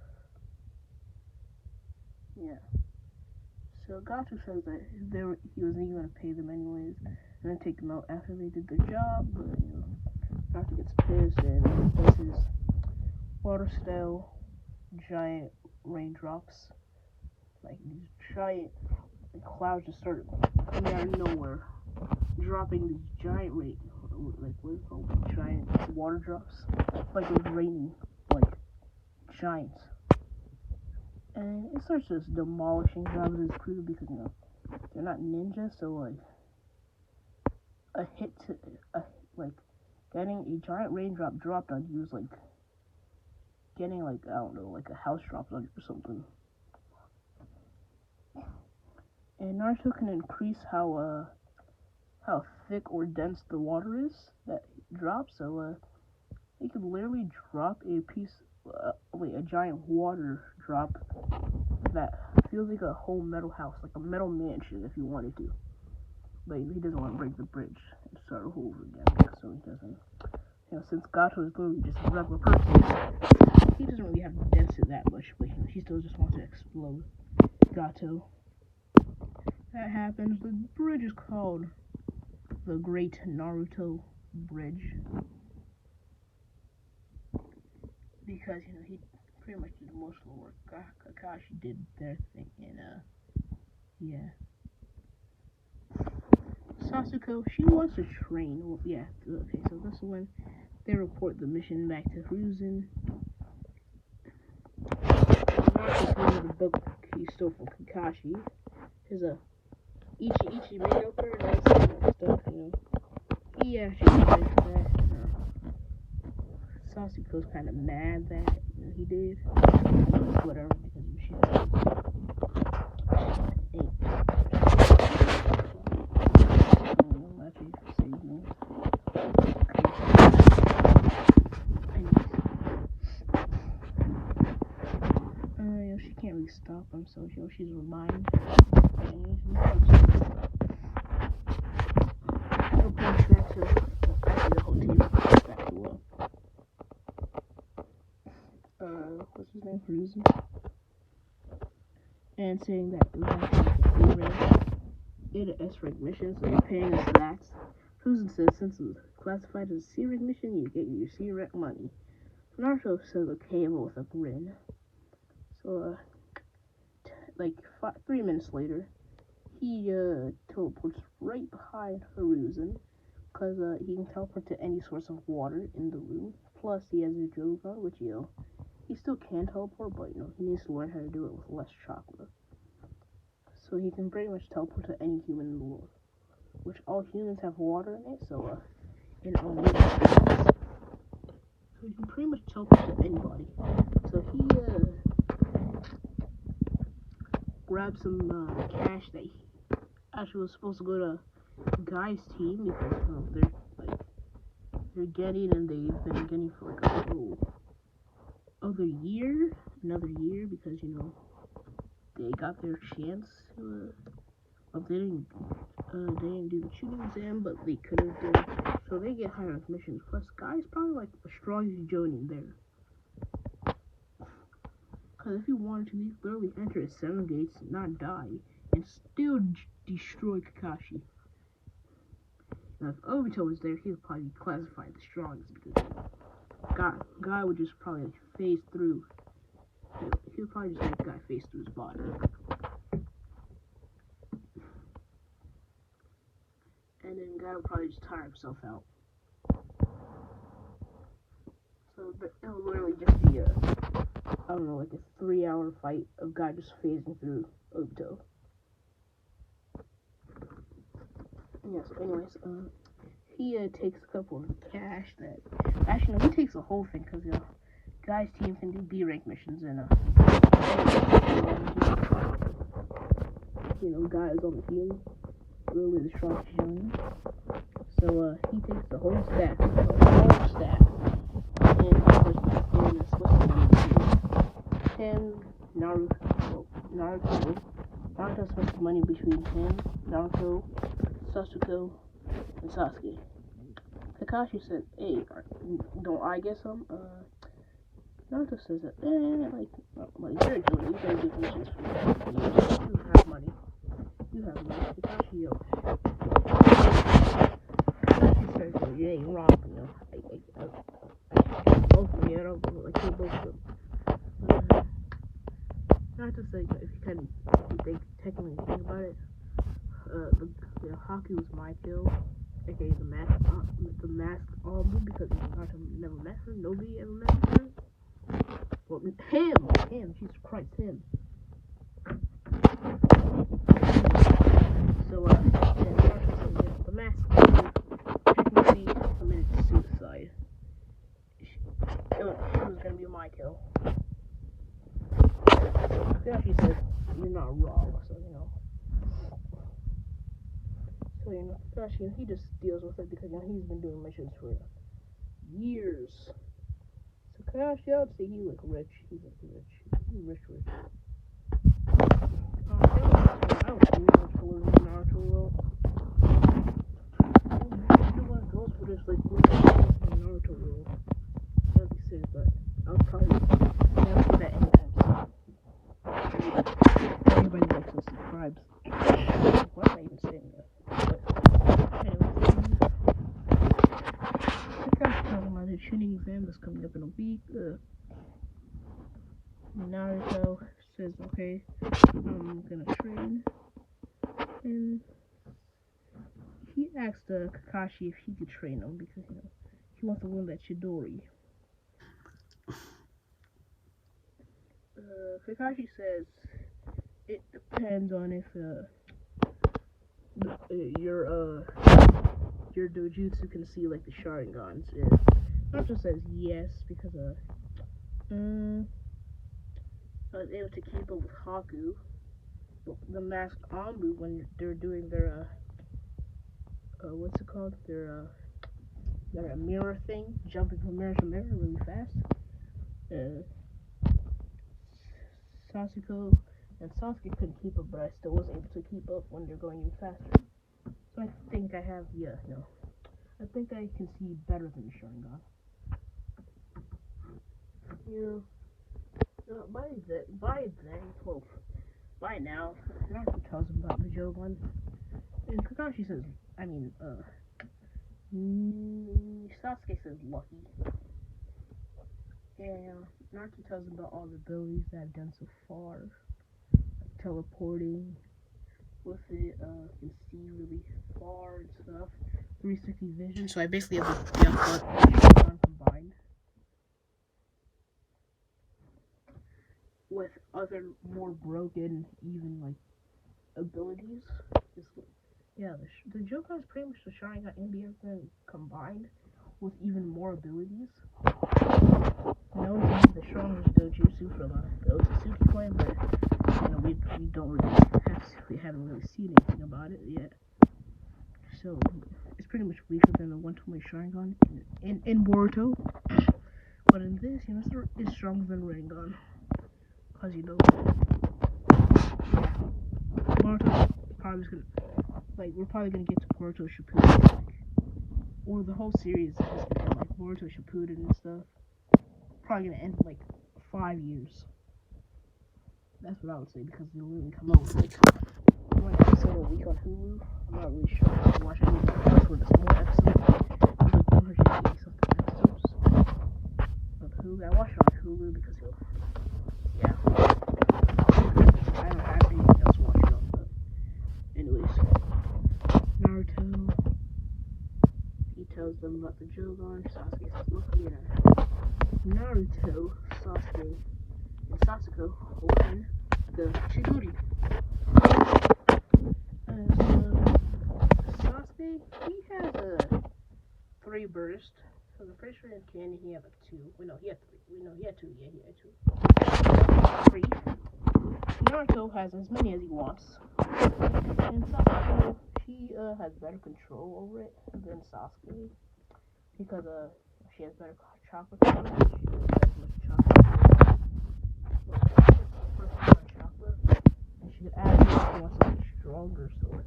So Gachu says that he wasn't even going to pay them anyways, and then take them out after they did their job, but, Naruto gets pissed and does his water style giant raindrops. Like, these giant clouds just started coming out of nowhere, dropping these giant giant water drops, like it was raining, like giants. And it starts just demolishing Zabuza's crew because, they're not ninjas, so, like, getting a giant raindrop dropped on you is like getting like, I don't know, like a house dropped on you or something. And Naruto can increase how thick or dense the water is that drops, so he can literally drop a giant water drop that feels like a whole metal house, like a metal mansion if you wanted to. But he doesn't want to break the bridge and start over again, so he doesn't. Since Gato is literally just a regular person, he doesn't really have to dance it that much, but he still just wants to explode Gato. That happens. The bridge is called the Great Naruto Bridge because he pretty much did most of the work. Kakashi did their thing, and yeah. Sasuke, she wants to train. Well, yeah, okay, so this is when they report the mission back to Hiruzen. Naruto's the book he stole from Kakashi. His Ichi made up there and all that stuff, He actually likes that. Sasuke's kind of mad that he did. Whatever, because of shit. She can't really stop him, so she's reminded. What's his name? Hiruzen. And saying that it was actually a S-rank mission, so you're paying us that. Hiruzen says since it was classified as a C-rank mission, you get your C-rank money. Naruto says okay, but with a grin. So, 3 minutes later, he teleports right behind Hiruzen, because he can teleport to any source of water in the room. Plus, he has a jougan, which, he still can teleport, but, he needs to learn how to do it with less chakra. So he can pretty much teleport to any human in the world, which all humans have water in it, so, in all humans. So he can pretty much teleport to anybody. So he, grabbed some, cash that he actually was supposed to go to Guy's team, because, they're getting, and they've been getting for, another year, because, they got their chance, they didn't do the shooting exam, but they could have done, so they get higher missions. Plus, Guy's probably, the strongest Jonin there. Because if he wanted to, he could literally enter his 7 gates, not die, and still destroy Kakashi. Now, if Obito was there, he would probably be classified the strongest, because Guy would just probably phase through. He would probably just make Guy phase through his body. And then Guy would probably just tire himself out. So it would literally just be a 3-hour fight of Guy just phasing through Obito. Yes, anyways, he takes a couple of cash that, actually, no, he takes the whole thing, because, Guy's team can do B-rank missions, and, Guy is on the team, literally the strongest Jonin. So, he takes the whole staff, and it's supposed to be him, Naruto splits money between him, Naruto, Sasuke, and Sasuke. Kakashi said, hey, don't I get some? Naruto says that, you're doing, you gotta give missions for you. You have money. Kakashi, Kakashi says, you ain't wrong, I don't kill both of them. Naruto said, if you technically think about it, the Haku was my kill, aka the masked Albu, because Naruto never met her, nobody ever met her. Well, him, Jesus Christ, him. So, Naruto said, the masked Albu technically committed suicide. you're not wrong. So Kakashi, he just deals with it because he's been doing missions for years. So Kakashi, I would say he look rich. He's rich. I would do much to live in Naruto world. Everyone goes for this like in Naruto world. That'd be sick, but I'll probably never do that anytime soon. Everybody likes to subscribe. Why am I even saying that? But anyway, Kakashi talking about his tuning exam that's coming up in a week. Naruto says, okay, I'm gonna train. And he asked Kakashi if he could train him because, he wants to learn that Chidori. Kakashi says it depends on if your dojutsu can see like the Sharingans. Naruto says yes because I was able to keep up with Haku, the masked Anbu, when they're doing their what's it called? Their mirror thing, jumping from mirror to mirror really fast. Sasuke and Sasuke couldn't keep up, but I still was able to keep up when they're going even faster. So I think I have, I think I can see better than the Sharingan. By now, Naruto tells him about the jougan, and Kakashi says, Sasuke says lucky. And Naruto tells him about all the abilities that I've done so far, like teleporting with it, can see really far and stuff, 360 vision. So I basically have the Sharingan combined with other more broken, even like abilities. The Jougan is pretty much the Sharingan and the everything combined with even more abilities. No, it's the strongest dojutsu for the Otsutsuki clan, but we haven't really seen anything about it yet. So it's pretty much weaker than the 120 Sharingan in Boruto. But in this, it's stronger than Rinnegan. Cause Boruto probably gonna we're probably gonna get to Boruto Shippuden, or the whole series is gonna end like Boruto Shippuden and stuff. Probably gonna end in like 5 years. That's what I would say because they'll really come out with like one episode a week on Hulu. I'm not really sure how to watch it for the small episode. There's like 180 something episodes on Hulu. I watch it on Hulu because I don't have anything else to watch it on. But anyways, Naruto, he tells them about the Jougan. Sasuke says, look here. Naruto, Sasuke, and Sasuke open the Chidori. Sasuke, he has a 3 burst. So the first one in canon, he had like 2. He had 3. He had 2. Yeah, he had 2. 3. Naruto has as many as he wants. And Sasuke, he has better control over it than Sasuke. Because she has better chakra power. She doesn't have as much chakra. And she could add if she wants to be stronger sword.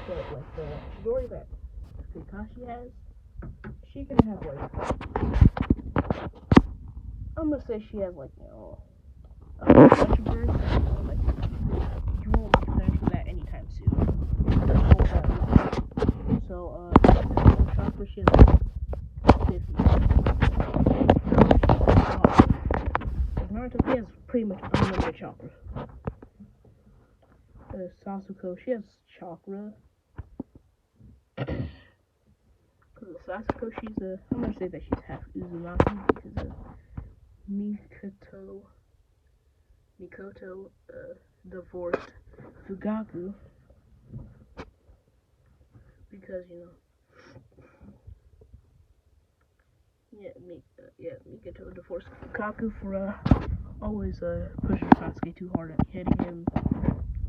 But like the Chidori that Kakashi has, she can have I'm gonna say she has a bunch of birds. You won't be finished with that anytime soon. So chakra, she has 50. Naruto, he has pretty much unlimited chakra. Sasuke, she has chakra. Sasuke, I'm gonna say that she's half Uzumaki because Mikoto divorced Fugaku because Mikoto divorced Fugaku for always pushing Sasuke too hard at hitting him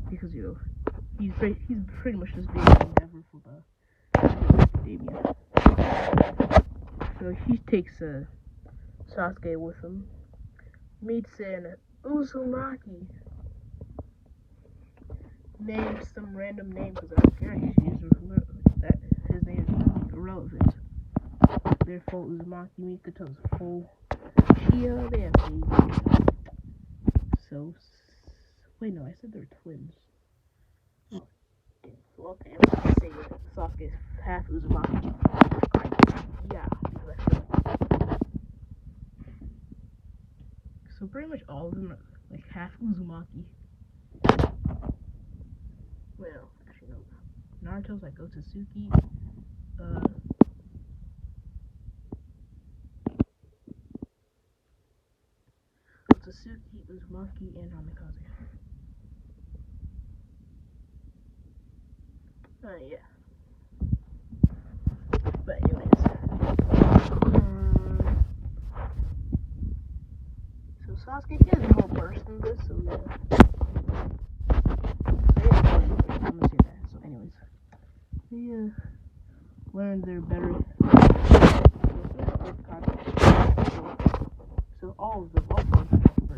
because he's pretty much just being an endeavor for the academia. So he takes Sasuke with him, meets an Uzumaki, names some random name because I don't care. That his name is really irrelevant. Their full Uzumaki, Mikoto's full Chia. They have babies. So wait, no, I said they're twins. Oh, well, okay, let's say Sasuke's half Uzumaki. Yeah, because I feel like so pretty much all of them are like half Uzumaki. Well, actually no. Naruto's like Otsutsuki. Otsutsuki, Uzumaki, and Namikaze. Yeah. But anyways. So Sasuke is more versed in this, so yeah. I'm gonna say that. So anyways. They learned their better so all of them also for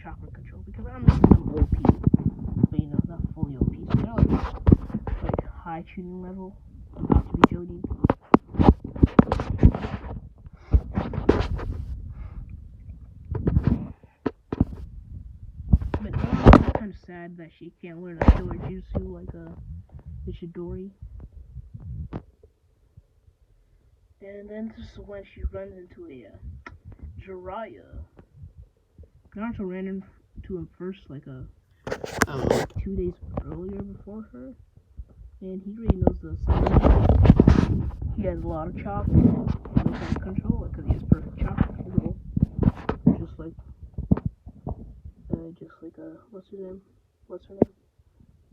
chakra control because I'm OP, but not fully OP. So they're like high tuning level, about to be Jody. But it's kind of sad that she can't learn a killer jutsu like the Chidori. And then this is when she runs into a Jiraiya. Naruto ran into him first like 2 days earlier before her. And he really knows the sign. He has a lot of chakra. He knows how to control it because he has perfect chakra control. Just like what's her name?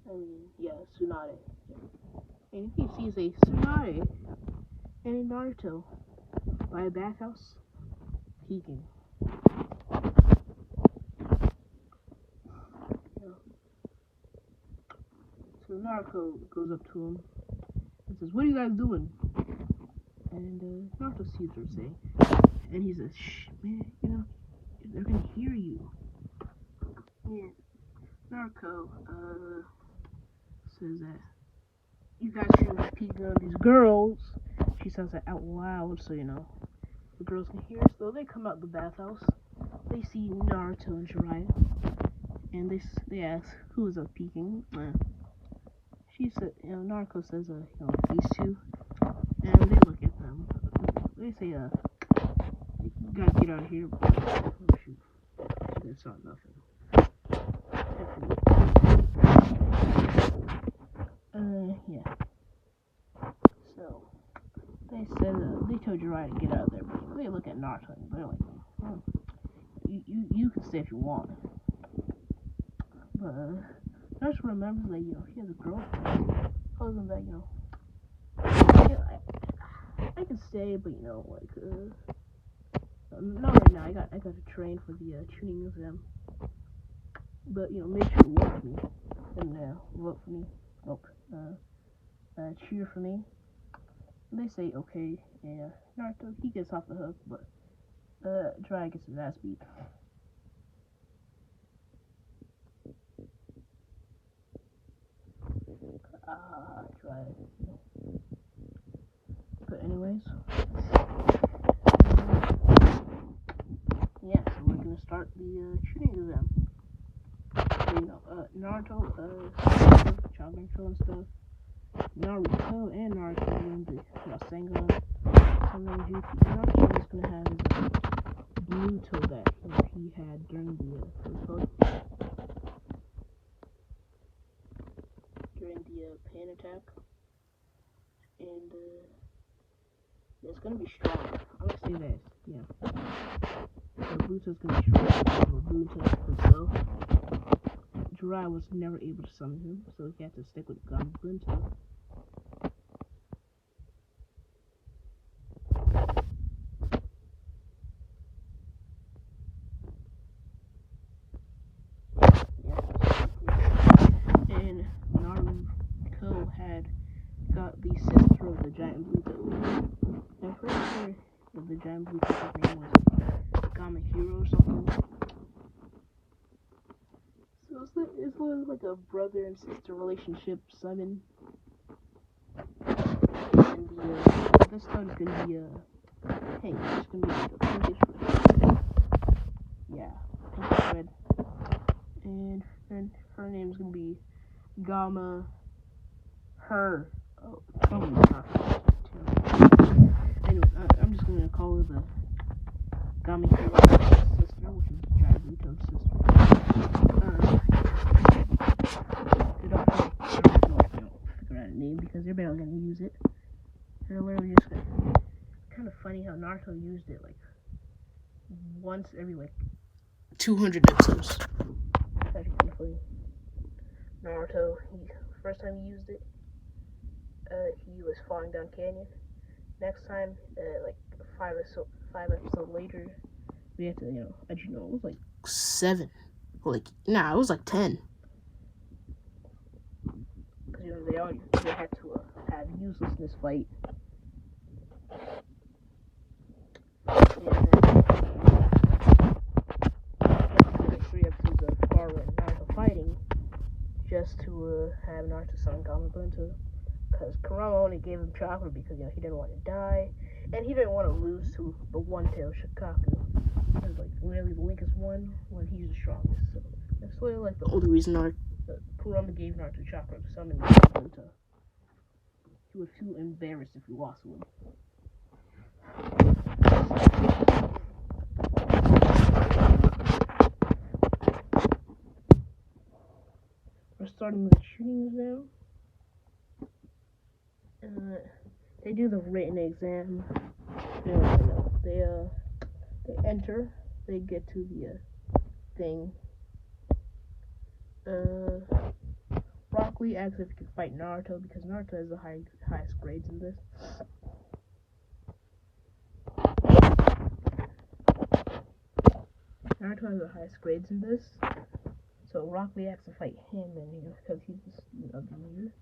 I mean, yeah, Tsunade. Yeah. And if he sees a Tsunade and a Naruto by a bathhouse, he can. So Naruto goes up to him and says, "What are you guys doing?" And Naruto sees her say, and he says, "Shh, man, they're gonna hear you." Yeah. Naruto says that you guys shouldn't be peeking on these girls. She says that out loud, so the girls can hear. So they come out the bathhouse. They see Naruto and Jiraiya, and they ask who is up peeking. She said, Naruto says, these two, and they look at them. They say, you gotta get out of here. Oh shoot, that's not nothing. Yeah. So they said they told Jiraiya to get out of there, but they look at Naruto and they're like, you can stay if you want. But Naruto remembers that he has a girlfriend. Tells him that I can stay, but not right now. I got to train for the tuning exam. But make sure you watch me and vote for me. Cheer for me. And they say okay. Yeah, Naruto he gets off the hook, but Jiraiya gets his ass beat. Jiraiya. But anyways, yeah. So we're gonna start the tuning exam. So, Naruto, child control and stuff. Naruto and Naruto learn the Rasengan, Jutsu. Naruto is gonna have his blue toe that he had during the pain attack, and it's gonna be strong. I'm gonna say that, yeah. The blue toe's gonna be strong. The blue toe himself. Jiraiya was never able to summon him, so he had to stick with Gambunto. the sister of the giant blue toad. I'm pretty sure that the giant blue toad's name was Gamahiro or something. So it's like a brother and sister relationship, Simon. And this toad is gonna be pink. It's gonna be like a pinkish red. Yeah, pinkish red. And her name is gonna be Gamma. Her. Oh, anyway, I'm just gonna call her the Gamahiro sister, which is Giant Blue Toad's sister. Figure out a name because everybody are gonna use it. They're literally just kind of funny how Naruto used it like once every like 200 episodes. That's actually kind of funny. Naruto, first time he used it, he was falling down canyon. Next time, like five episodes later, we had to, actually no, it was like 7. Like, nah, it was like 10. Because, they had to have uselessness fight. And then 3 episodes of Gaara and Naruto fighting just to have Naruto summon Gamabunta. Because Kurama only gave him chocolate because, he didn't want to die. And he didn't want to lose to the one-tailed Shikaku. He was, like, really the weakest one when he's the strongest. So that's really, like, the only reason Kurama gave Naruto chocolate to summon Gamabunta. He was too embarrassed if he lost to him. We're starting with the shooting exam. They do the written exam. They enter. They get to the thing. Rock Lee asks if he can fight Naruto because Naruto has the highest grades in this. Naruto has the highest grades in this. So Rock Lee asks to fight him, and because he's the leader.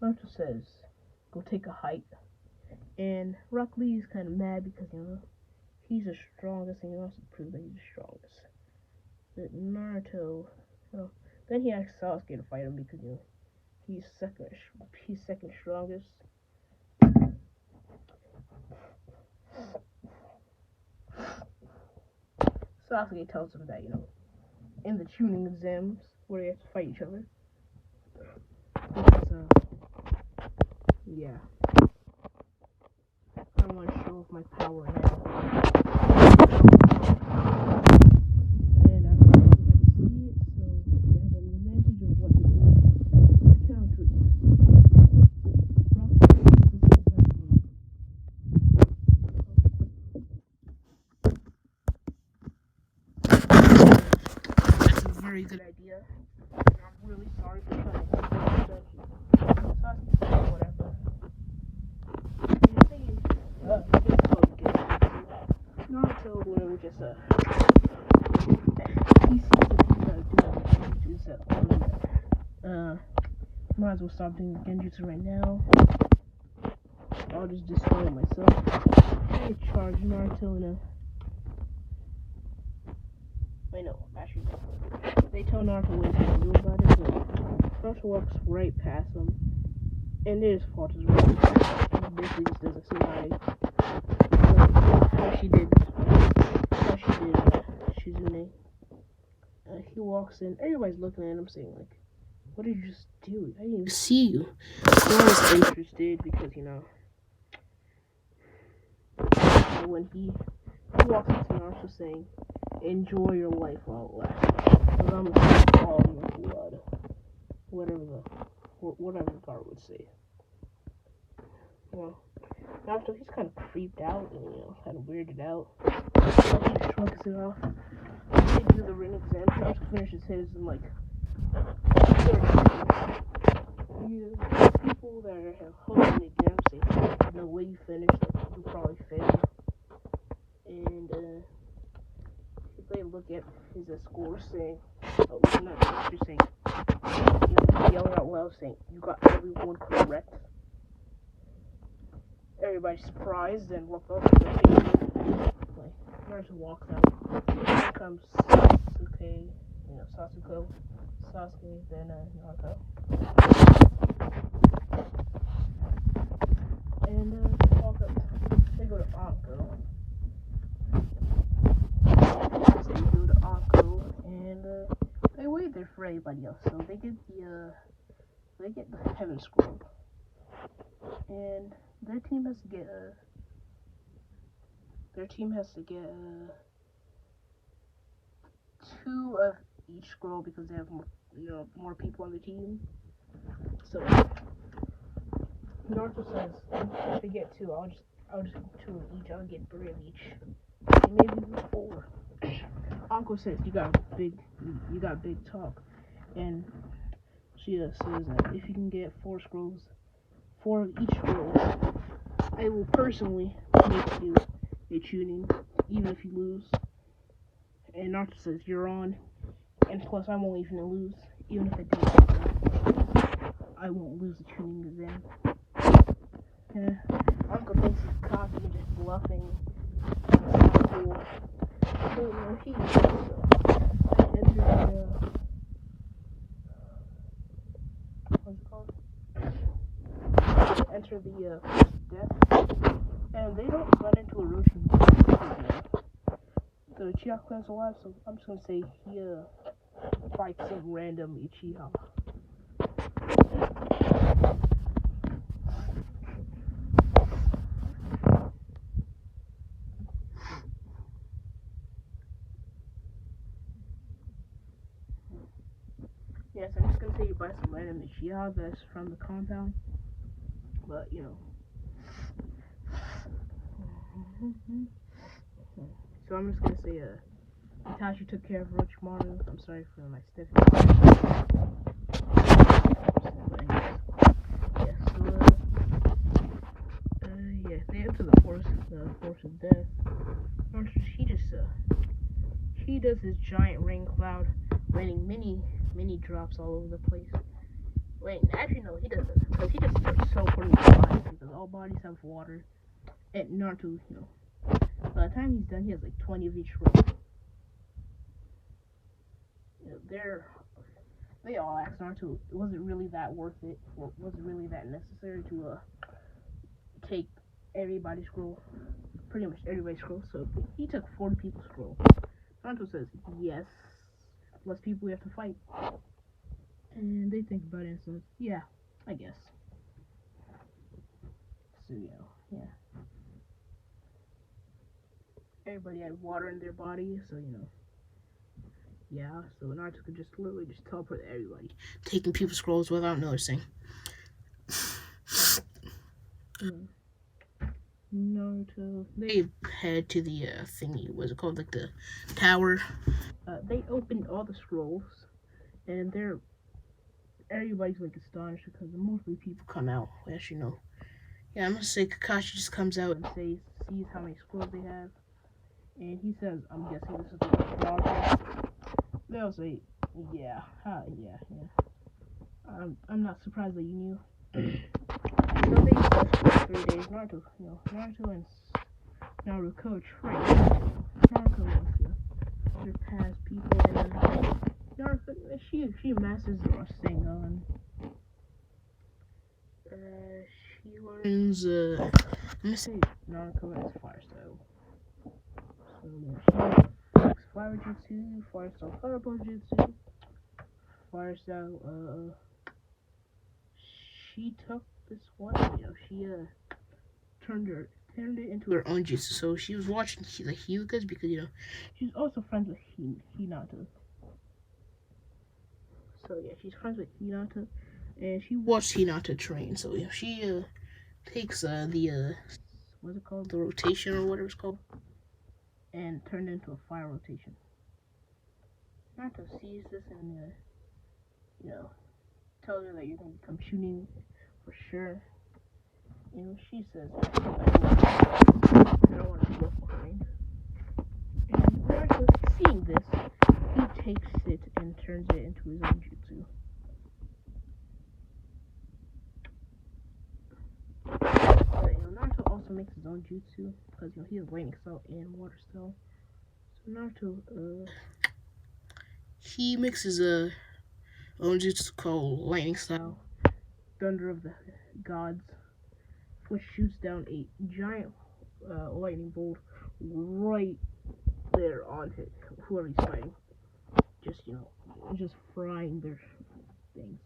Naruto says, "Go take a hike." And Rock Lee is kind of mad because he's the strongest, and he wants to prove that he's the strongest. But Naruto, then he asks Sasuke to fight him because he's second strongest. Sasuke tells him that in the tuning exams where they have to fight each other. Because, yeah. I want to show off my power now. And I don't know if everybody see it, so they have an advantage of what to do. The counter. That's a very good idea. And I'm really sorry for trying to get that. Whatever. Naruto will just he sees that he's gotta do it. Might as well stop doing genjutsu right now. I'll just destroy it myself. I charge Naruto in a wait, no, actually they tell Naruto what he's gonna do about it, but Naruto walks right past him. And his fault is right. He basically just doesn't see how she did Shizune. He walks in, everybody's looking at him saying like, what did you just do? I didn't even see you. No one's interested because when he walks into Naruto saying, enjoy your life while it lasts. Because I'm gonna take all your blood. Whatever the guard would say. Well, Naruto, he's kind of creeped out and, kind of weirded out. He shrugs it off. They do the written exam. Naruto finishes his in like 30 minutes. People that are holding the exam say, no way you finished, like, you probably failed. And, if they look at his score saying, not you're saying, yelling out loud saying, you got everyone correct. Everybody's surprised and look up at the table. Like, Naruto walks out. Here comes Sasuke, Sasuke, then Naruto. And they walk up. They go to Anko. So they go to Anko, and they wait there for everybody else. So they get the Heaven Scroll, and their team has to get two of each scroll because they have more people on the team. So Naruto says, if they get two, I'll just get two of each. I'll get three of each, and maybe even four. Uncle says you got big talk, and she says that if you can get four of each scroll, I will personally make you a tuning, even if you lose. And Naruto says you're on, and plus I won't even lose, even if I do. I won't lose the tuning exam. Uncle thinks he's cocky and just bluffing. Cool. So he enters what's it called? Enter the death, and they don't run into Orochi. The Uchiha clan's alive, so I'm just gonna say he fights some random Uchiha. Yes, I'm just gonna say you buy some random Uchiha that's from the compound, but So I'm just gonna say Itachi took care of Orochimaru. I'm sorry for my stiff. They enter the forest of death. He does his giant rain cloud, raining many drops all over the place. Wait, actually no, he doesn't, because he just starts teleporting his body because all bodies have water. And Naruto, by the time he's done, he has like 20 of each rope. They all asked Naruto, was it really that worth it? Or was it really that necessary to take everybody's scroll? Pretty much everybody's scroll. So he took 40 people's scroll. Naruto says, yes, less people we have to fight. And they think about it and says, yeah, I guess. So yeah. Everybody had water in their body, so yeah, so Naruto could just literally just teleport everybody, taking people's scrolls without noticing. Naruto, they head to the thingy, what's it called, like the tower. They opened all the scrolls, and everybody's like astonished because mostly people come out. Actually, no. Yeah, I'm gonna say Kakashi just comes out and sees how many scrolls they have, and he says, I'm guessing this is the Naruto. They'll say, yeah. I'm not surprised that you knew. So they discussed for 3 days. Naruto and Naruto train. Naruto wants to surpass people, and Naruto, she masters the Rasengan. She learns, I'm gonna say Naruto has fire style. So she likes fire jutsu, fire style fireball jutsu, fire style, she took this one, she turned it into her own jutsu. So she was watching the Hyugas because she's also friends with Hinata. So yeah, she's friends with Hinata, and she watched Hinata train. So she takes the what's it called, the rotation or whatever it's called, and turned into a fire rotation. Hinata sees this and tells her that you're gonna become shooting for sure. She says, I don't want to be left behind. And Naruto, seeing this, he takes it and turns it into his own jutsu. Naruto makes his own jutsu because he has lightning style and water style. So Naruto, he mixes own jutsu called lightning style, thunder of the gods, which shoots down a giant lightning bolt right there on whoever he's fighting. Just frying their things.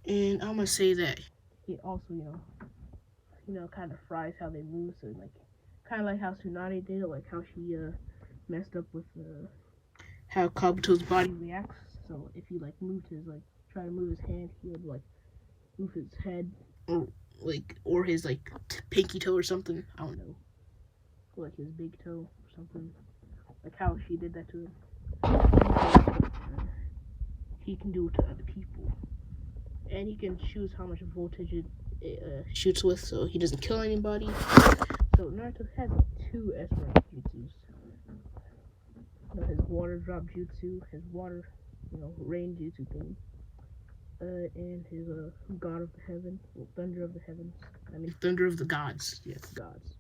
And I'm gonna say that he also, kind of fries how they move. So kind of like how Tsunade did, like how she messed up with how Kabuto's body reacts. So if he moved his try to move his hand, he would move his head or his pinky toe or something. I don't know, or his big toe or something. Like how she did that to him. He can do it to other people, and he can choose how much voltage it shoots with, so he doesn't kill anybody. So Naruto has 2 S-rank jutsus. His water drop jutsu, his water, rain jutsu thing, and his god of the heaven, thunder of the heavens. I mean, thunder of the gods. Yes, gods.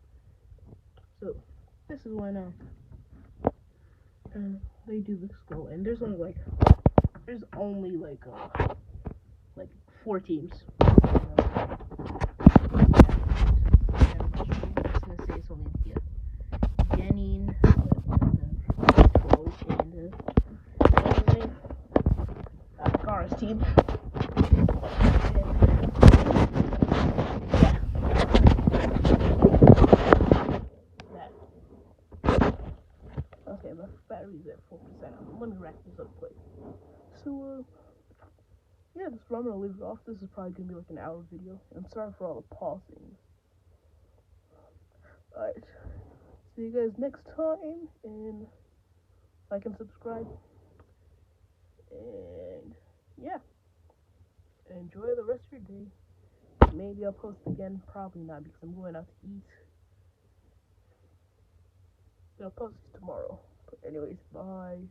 So this is why now they do the skull, and there's only 4 teams. It's only Genin, and Gara's team. Okay, my battery's at 4%. I'm gonna rack this up quick. So, yeah, this is where I'm gonna leave it off. This is probably gonna be like an hour video. I'm sorry for all the pausing. Alright. See you guys next time, and like and subscribe. And yeah, enjoy the rest of your day. Maybe I'll post again, probably not because I'm going out to eat. I'll post tomorrow. But anyways, bye.